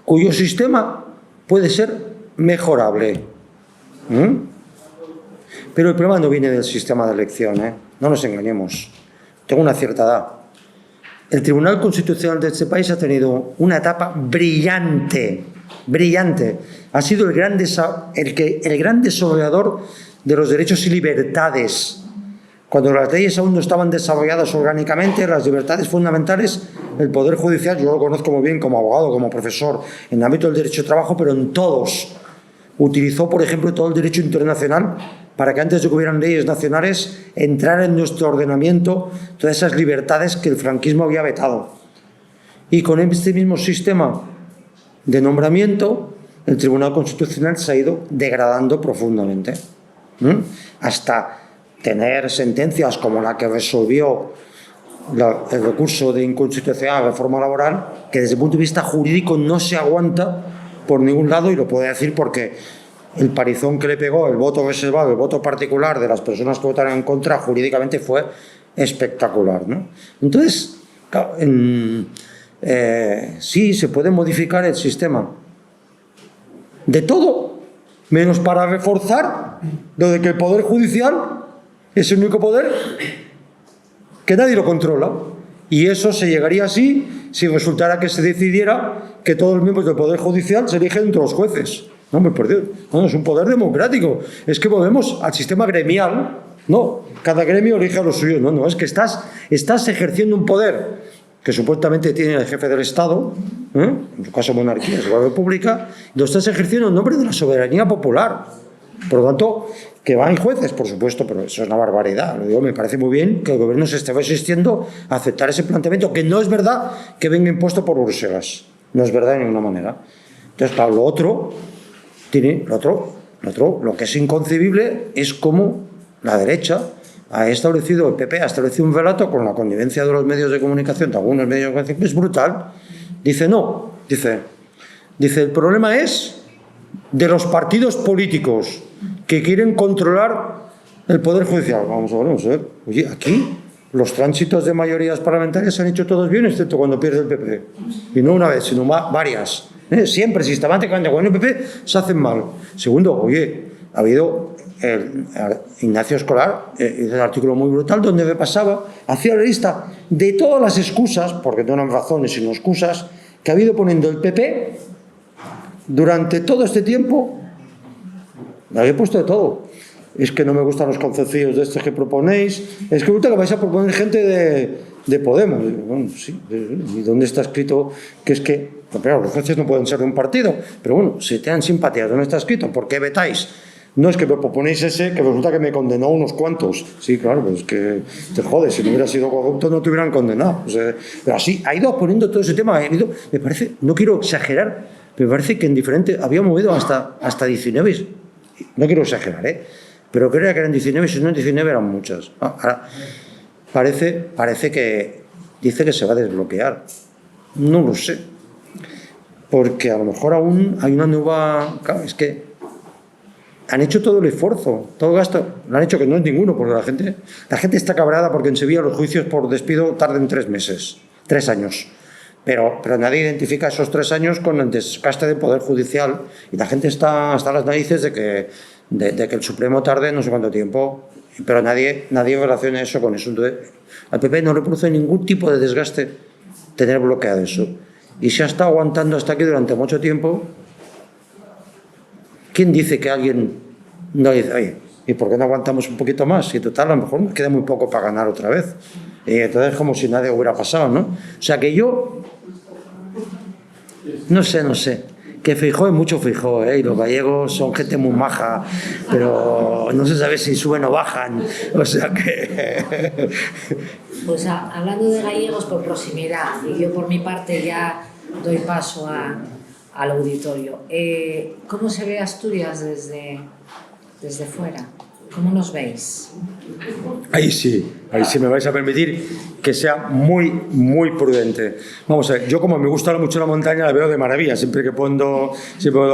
cuyo sistema puede ser mejorable. Pero el problema no viene del sistema de elección, no nos engañemos. Tengo una cierta edad. el Tribunal Constitucional de este país ha tenido una etapa brillante, brillante. Ha sido el gran desarrollador de los derechos y libertades. Cuando las leyes aún no estaban desarrolladas orgánicamente, las libertades fundamentales, el Poder Judicial, yo lo conozco muy bien como abogado, como profesor, en el ámbito del derecho de trabajo, pero en todos. Utilizó, por ejemplo, todo el derecho internacional para que antes de que hubieran leyes nacionales entraran en nuestro ordenamiento todas esas libertades que el franquismo había vetado. Y con este mismo sistema de nombramiento, el Tribunal Constitucional se ha ido degradando profundamente. Hasta tener sentencias como la que resolvió el recurso de inconstitucionalidad a la reforma laboral, que desde el punto de vista jurídico no se aguanta por ningún lado, y lo puedo decir porque el parizón que le pegó el voto reservado, el voto particular de las personas que votaron en contra, jurídicamente fue espectacular, ¿no? Entonces, claro, sí, se puede modificar el sistema de todo, menos para reforzar lo de que el Poder Judicial es el único poder que nadie lo controla. Y eso se llegaría así si resultara que se decidiera que todos los miembros del Poder Judicial se eligen entre los jueces. No, hombre, por Dios, no, es un poder democrático. Es que volvemos al sistema gremial. No, cada gremio elige a los suyos. No, no, es que estás ejerciendo un poder que supuestamente tiene el jefe del Estado, en su caso monarquía, es la república, lo estás ejerciendo en nombre de la soberanía popular. Por lo tanto, que van jueces, por supuesto, pero eso es una barbaridad. Lo digo, me parece muy bien que el gobierno se esté resistiendo a aceptar ese planteamiento, que no es verdad que venga impuesto por Bruselas. No es verdad de ninguna manera. Entonces, claro, lo que es inconcebible es cómo la derecha ha establecido, el PP ha establecido un relato con la connivencia de los medios de comunicación, de algunos medios de comunicación, que es brutal. Dice, no, dice, el problema es de los partidos políticos que quieren controlar el Poder Judicial. Vamos a ver. Oye, aquí los tránsitos de mayorías parlamentarias se han hecho todos bien, excepto cuando pierde el PP. Y no una vez, sino varias. Siempre, sistemáticamente, cuando el PP se hacen mal. Segundo, oye, ha habido Ignacio Escolar, hizo un artículo muy brutal donde repasaba, hacía la lista de todas las excusas, porque no eran razones sino excusas, que ha habido poniendo el PP durante todo este tiempo. Me había puesto de todo. Es que no me gustan los conceptos de estos que proponéis. Es que resulta que vais a proponer gente de Podemos. Bueno, sí. ¿Y dónde está escrito que es que... Claro, los jueces no pueden ser de un partido. Pero bueno, si te dan simpatías, ¿dónde está escrito? ¿Por qué vetáis? No es que me proponéis ese, que resulta que me condenó unos cuantos. Sí, claro, pues es que te jodes. Si no hubiera sido corrupto, no te hubieran condenado. O sea, pero así, ha ido poniendo todo ese tema. Me parece, no quiero exagerar, me parece que en diferente... Había movido hasta 19. No quiero exagerar, pero creo que eran 19, si no 19 eran muchas. Ahora parece que dice que se va a desbloquear. No lo sé. Porque a lo mejor aún hay una nueva... Claro, es que han hecho todo el esfuerzo, todo el gasto. Lo han hecho que no es ninguno, porque la gente está cabreada porque en Sevilla los juicios por despido tardan 3 meses, 3 años. Pero nadie identifica esos 3 años con el desgaste del Poder Judicial, y la gente está hasta las narices de que el Supremo tarde no sé cuánto tiempo, pero nadie relaciona eso con eso. Entonces, al PP no le produce ningún tipo de desgaste tener bloqueado eso, y se ha estado aguantando hasta aquí durante mucho tiempo. ¿Quién dice que alguien no dice, oye, ¿y por qué no aguantamos un poquito más? Y total, a lo mejor nos queda muy poco para ganar otra vez. Y entonces como si nada hubiera pasado, ¿no? O sea que yo no sé, que Feijóo es mucho Feijóo, y los gallegos son gente muy maja, pero no se sabe si suben o bajan, o sea que... Pues hablando de gallegos por proximidad, y yo por mi parte ya doy paso al auditorio, ¿cómo se ve Asturias desde fuera? ¿Cómo nos veis? Ahí sí me vais a permitir que sea muy, muy prudente. Vamos a ver, yo como me gusta mucho la montaña la veo de maravilla, siempre que puedo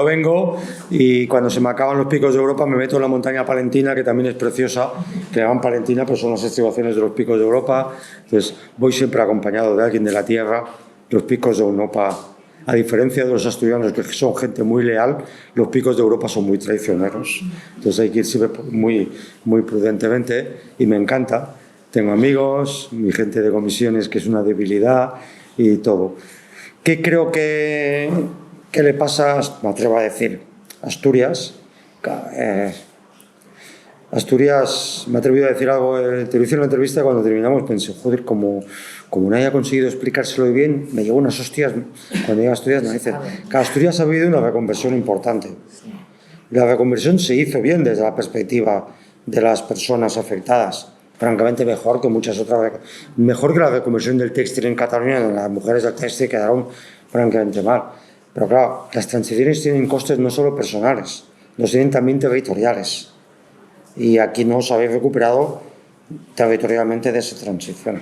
vengo, y cuando se me acaban los picos de Europa me meto en la montaña palentina, que también es preciosa, que llaman palentina, pero son las estribaciones de los picos de Europa. Entonces voy siempre acompañado de alguien de la tierra. Los picos de Europa, a diferencia de los asturianos, que son gente muy leal, los picos de Europa son muy traicioneros. Entonces hay que ir siempre muy, muy prudentemente, y me encanta. tengo amigos, mi gente de comisiones, que es una debilidad y todo. ¿Qué creo que le pasa, me atrevo a decir, a Asturias? Asturias, me he atrevido a decir algo, te lo hice en la entrevista, cuando terminamos pensé, joder, como no haya conseguido explicárselo bien, me llevo unas hostias cuando llegué a Asturias. Me dicen que Asturias ha habido una reconversión importante. La reconversión se hizo bien desde la perspectiva de las personas afectadas, francamente mejor que muchas otras, mejor que la reconversión del textil en Cataluña. Las mujeres del textil quedaron francamente mal. Pero claro, las transiciones tienen costes no solo personales, los tienen también territoriales. Y aquí no os habéis recuperado territorialmente de esa transición.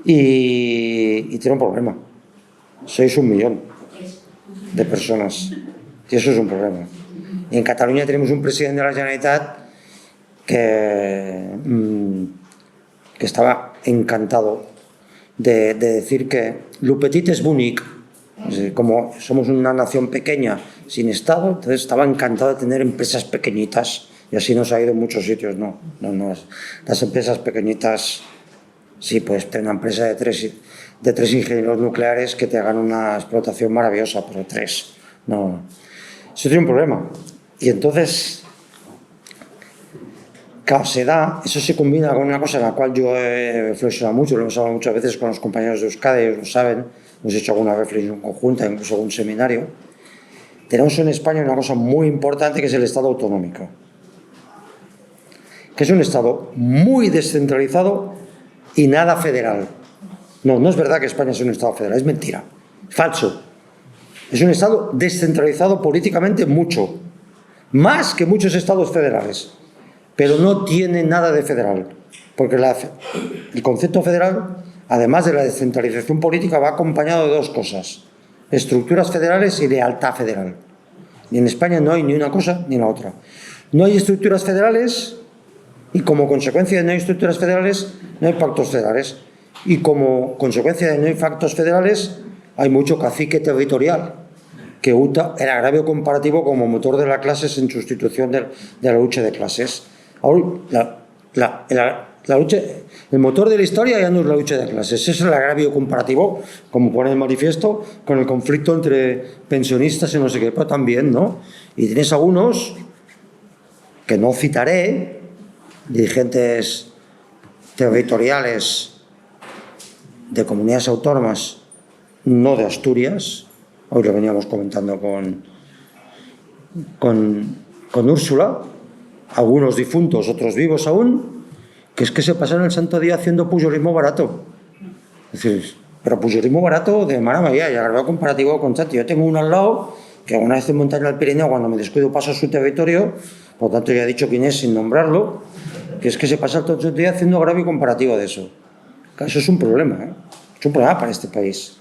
Y tiene un problema. Sois 1 millón de personas. Y eso es un problema. Y en Cataluña tenemos un presidente de la Generalitat que estaba encantado de decir que lo petit es bonic. Como somos una nación pequeña sin Estado, entonces estaba encantado de tener empresas pequeñitas, y así nos ha ido en muchos sitios. No. Las empresas pequeñitas, sí, puedes tener una empresa de tres ingenieros nucleares que te hagan una explotación maravillosa, pero 3, no. Eso tiene un problema. Y entonces, claro, eso se combina con una cosa en la cual yo he reflexionado mucho, lo hemos hablado muchas veces con los compañeros de Euskadi, ellos lo saben, hemos hecho alguna reflexión conjunta, incluso algún seminario. Tenemos en España una cosa muy importante, que es el Estado autonómico, que es un Estado muy descentralizado y nada federal. No es verdad que España es un Estado federal, es mentira, falso. Es un Estado descentralizado políticamente mucho, más que muchos estados federales, pero no tiene nada de federal, porque el concepto federal, además de la descentralización política, va acompañado de 2 cosas: estructuras federales y lealtad federal. Y en España no hay ni una cosa ni la otra. No hay estructuras federales, y como consecuencia de no hay estructuras federales, no hay pactos federales. Y como consecuencia de no hay pactos federales, hay mucho cacique territorial que usa el agravio comparativo como motor de las clases en sustitución de la lucha de clases. Ahora, el motor de la historia ya no es la lucha de clases, es el agravio comparativo, como pone el manifiesto, con el conflicto entre pensionistas y no sé qué, pero también, ¿no? Y tienes algunos, que no citaré, dirigentes territoriales de comunidades autónomas, no de Asturias. Hoy lo veníamos comentando con Úrsula, algunos difuntos, otros vivos aún, que es que se pasan el santo día haciendo pujolismo barato. Es decir, pero pujolismo barato de maravilla, y agravio comparativo constante. Yo tengo uno al lado que alguna vez en montaña al Pirineo, cuando me descuido, paso a su territorio, por lo tanto ya he dicho quién es sin nombrarlo, que es que se pasa todo el día haciendo agravio comparativo de eso. Eso es un problema, ¿eh? Es un problema para este país.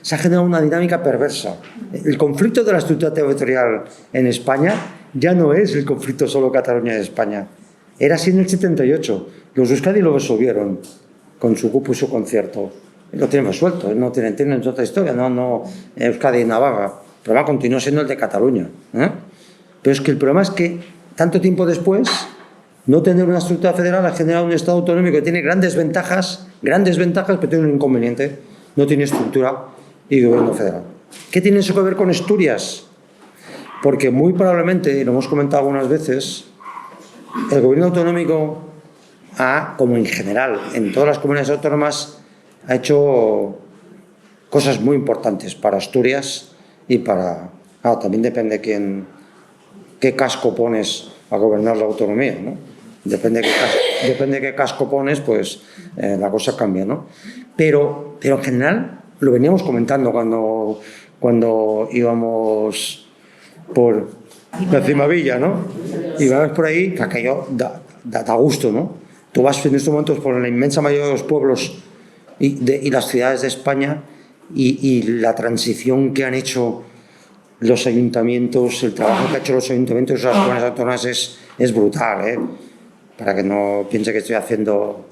Se ha generado una dinámica perversa. El conflicto de la estructura territorial en España ya no es el conflicto solo Cataluña de España. Era así en el 78. Los de Euskadi lo resolvieron con su grupo y su concierto. Lo tienen resuelto, no tienen otra historia, no Euskadi y Navarra. El problema continúa siendo el de Cataluña, ¿eh? Pero es que el problema es que tanto tiempo después, no tener una estructura federal ha generado un Estado autonómico que tiene grandes ventajas, pero tiene un inconveniente: no tiene estructura y gobierno federal. ¿Qué tiene eso que ver con Asturias? Porque muy probablemente, y lo hemos comentado algunas veces, el gobierno autonómico como en general, en todas las comunidades autónomas, ha hecho cosas muy importantes para Asturias y para... también depende qué casco pones a gobernar la autonomía, ¿no? Depende de qué casco pones, pues la cosa cambia, ¿no? Pero en general, lo veníamos comentando cuando íbamos por la Cimavilla, ¿no? Y vas por ahí, que aquello da gusto, ¿no? Tú vas en estos momentos por la inmensa mayoría de los pueblos y las ciudades de España, y la transición que han hecho los ayuntamientos, el trabajo que han hecho los ayuntamientos y las comunidades autónomas es brutal, ¿eh? Para que no piense que estoy haciendo...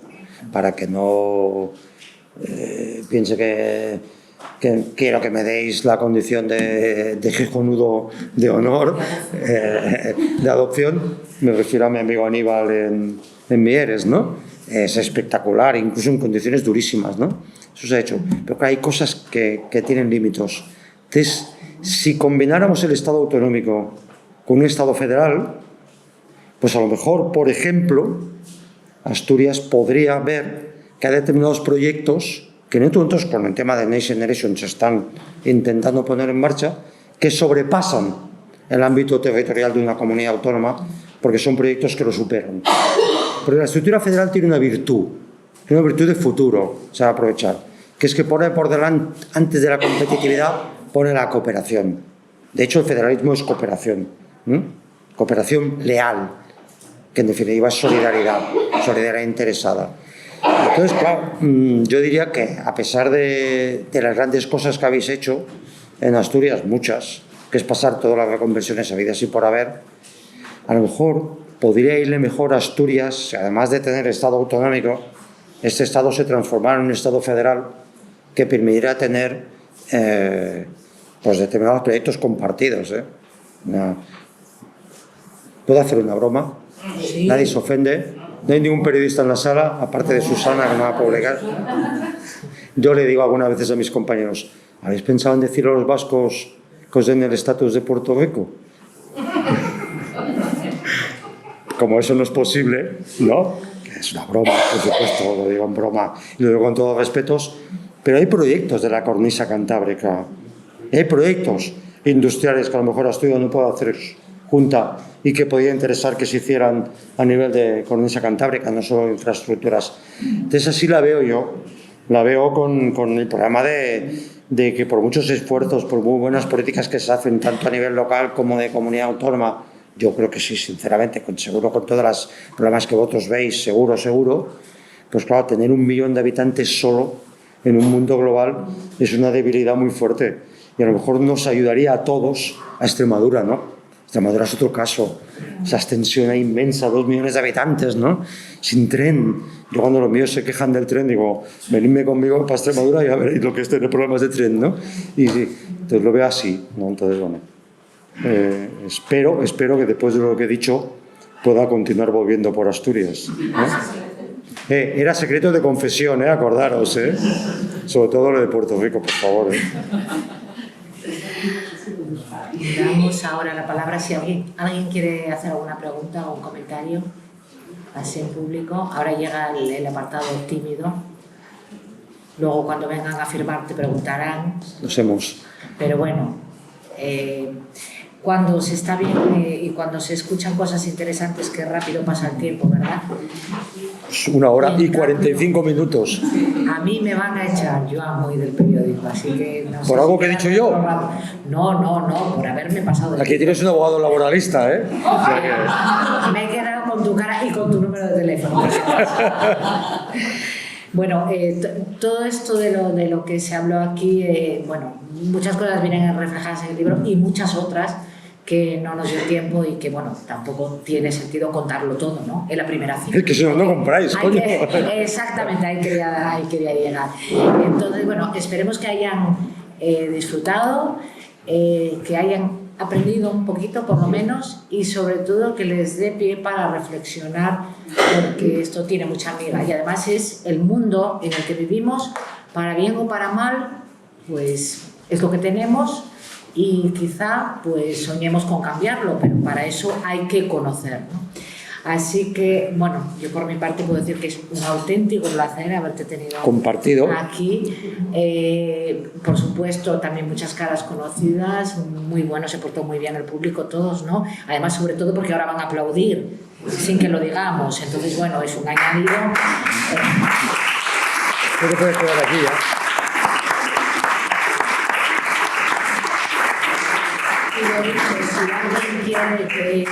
Para que no piense que que quiero que me deis la condición de gijonudo de honor, de adopción. Me refiero a mi amigo Aníbal en Mieres, ¿no? Es espectacular, incluso en condiciones durísimas, ¿no? Eso se ha hecho. Pero que hay cosas que tienen límites. Entonces, si combináramos el Estado autonómico con un Estado federal, pues a lo mejor, por ejemplo, Asturias podría ver que hay determinados proyectos que en estos momentos con el tema de Next Generation se están intentando poner en marcha, que sobrepasan el ámbito territorial de una comunidad autónoma, porque son proyectos que lo superan. Porque la estructura federal tiene una virtud de futuro, se va a aprovechar, que es que pone por delante, antes de la competitividad, pone la cooperación. De hecho, el federalismo es cooperación, cooperación leal, que en definitiva es solidaridad interesada. Entonces, claro, yo diría que a pesar de las grandes cosas que habéis hecho en Asturias, muchas, que es pasar todas las reconversiones habidas y por haber, a lo mejor podría irle mejor a Asturias, si además de tener Estado autonómico, este Estado se transformara en un Estado federal que permitiera tener pues determinados proyectos compartidos. ¿Puedo hacer una broma? Sí. Nadie se ofende. No hay ningún periodista en la sala, aparte de Susana, que no va a publicar. Yo le digo algunas veces a mis compañeros, ¿habéis pensado en decir a los vascos que os den el estatus de Puerto Rico? Como eso no es posible, ¿no? Que es una broma, por supuesto, lo digo en broma y lo digo con todos los respetos, pero hay proyectos de la cornisa cantábrica, hay proyectos industriales que a lo mejor Asturias no puede hacer junta y que podía interesar que se hicieran a nivel de cornisa cantábrica, no solo infraestructuras. Entonces así la veo yo, la veo con el problema de que por muchos esfuerzos, por muy buenas políticas que se hacen tanto a nivel local como de comunidad autónoma, yo creo que sí, sinceramente, seguro con todos los problemas que vosotros veis, seguro, pues claro, tener 1 millón de habitantes solo en un mundo global es una debilidad muy fuerte y a lo mejor nos ayudaría a todos a Extremadura, ¿no? Extremadura es otro caso, esa extensión inmensa, 2 millones de habitantes, ¿no? Sin tren. Yo cuando los míos se quejan del tren digo, venidme conmigo para Extremadura y a veréis lo que es tener problemas de tren, ¿no? Y entonces lo veo así, ¿no? Entonces, bueno, espero que después de lo que he dicho pueda continuar volviendo por Asturias, ¿no? Era secreto de confesión, acordaros, sobre todo lo de Puerto Rico, por favor. Damos ahora la palabra si alguien quiere hacer alguna pregunta o un comentario, así en público. Ahora llega el apartado tímido. Luego cuando vengan a firmar te preguntarán. Lo hacemos. Pero bueno, cuando se está bien y cuando se escuchan cosas interesantes, qué rápido pasa el tiempo, ¿verdad? 1 hora y 45 minutos. A mí me van a echar, yo amo ir del periódico, así que... No ¿Por algo que he dicho yo? No, por haberme pasado... Aquí tienes un abogado laboralista, ¿eh? Me he quedado con tu cara y con tu número de teléfono. Bueno, todo esto de lo que se habló aquí, bueno, muchas cosas vienen reflejadas en el libro y muchas otras que no nos dio tiempo y que, bueno, tampoco tiene sentido contarlo todo, ¿no? En la primera cita. Es que si no, no compráis, coño. Exactamente, ahí quería llegar. Entonces, bueno, esperemos que hayan disfrutado, que hayan aprendido un poquito, por lo menos, y sobre todo que les dé pie para reflexionar, porque esto tiene mucha amiga. Y además es el mundo en el que vivimos, para bien o para mal, pues es lo que tenemos. Y quizá pues soñemos con cambiarlo, pero para eso hay que conocer, ¿no? Así que, bueno, yo por mi parte puedo decir que es un auténtico placer haberte tenido compartido aquí. Por supuesto, también muchas caras conocidas, muy bueno, se portó muy bien el público, todos, ¿no? Además, sobre todo porque ahora van a aplaudir sin que lo digamos, entonces, bueno, es un añadido. ¿Qué te puedes quedar aquí ya? Si alguien quiere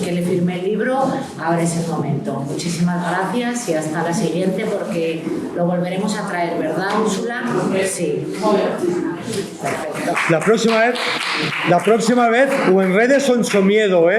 que le firme el libro, ahora es el momento. Muchísimas gracias y hasta la siguiente, porque lo volveremos a traer, ¿verdad, Úrsula? Sí. Perfecto. La próxima vez o en redes o en su miedo,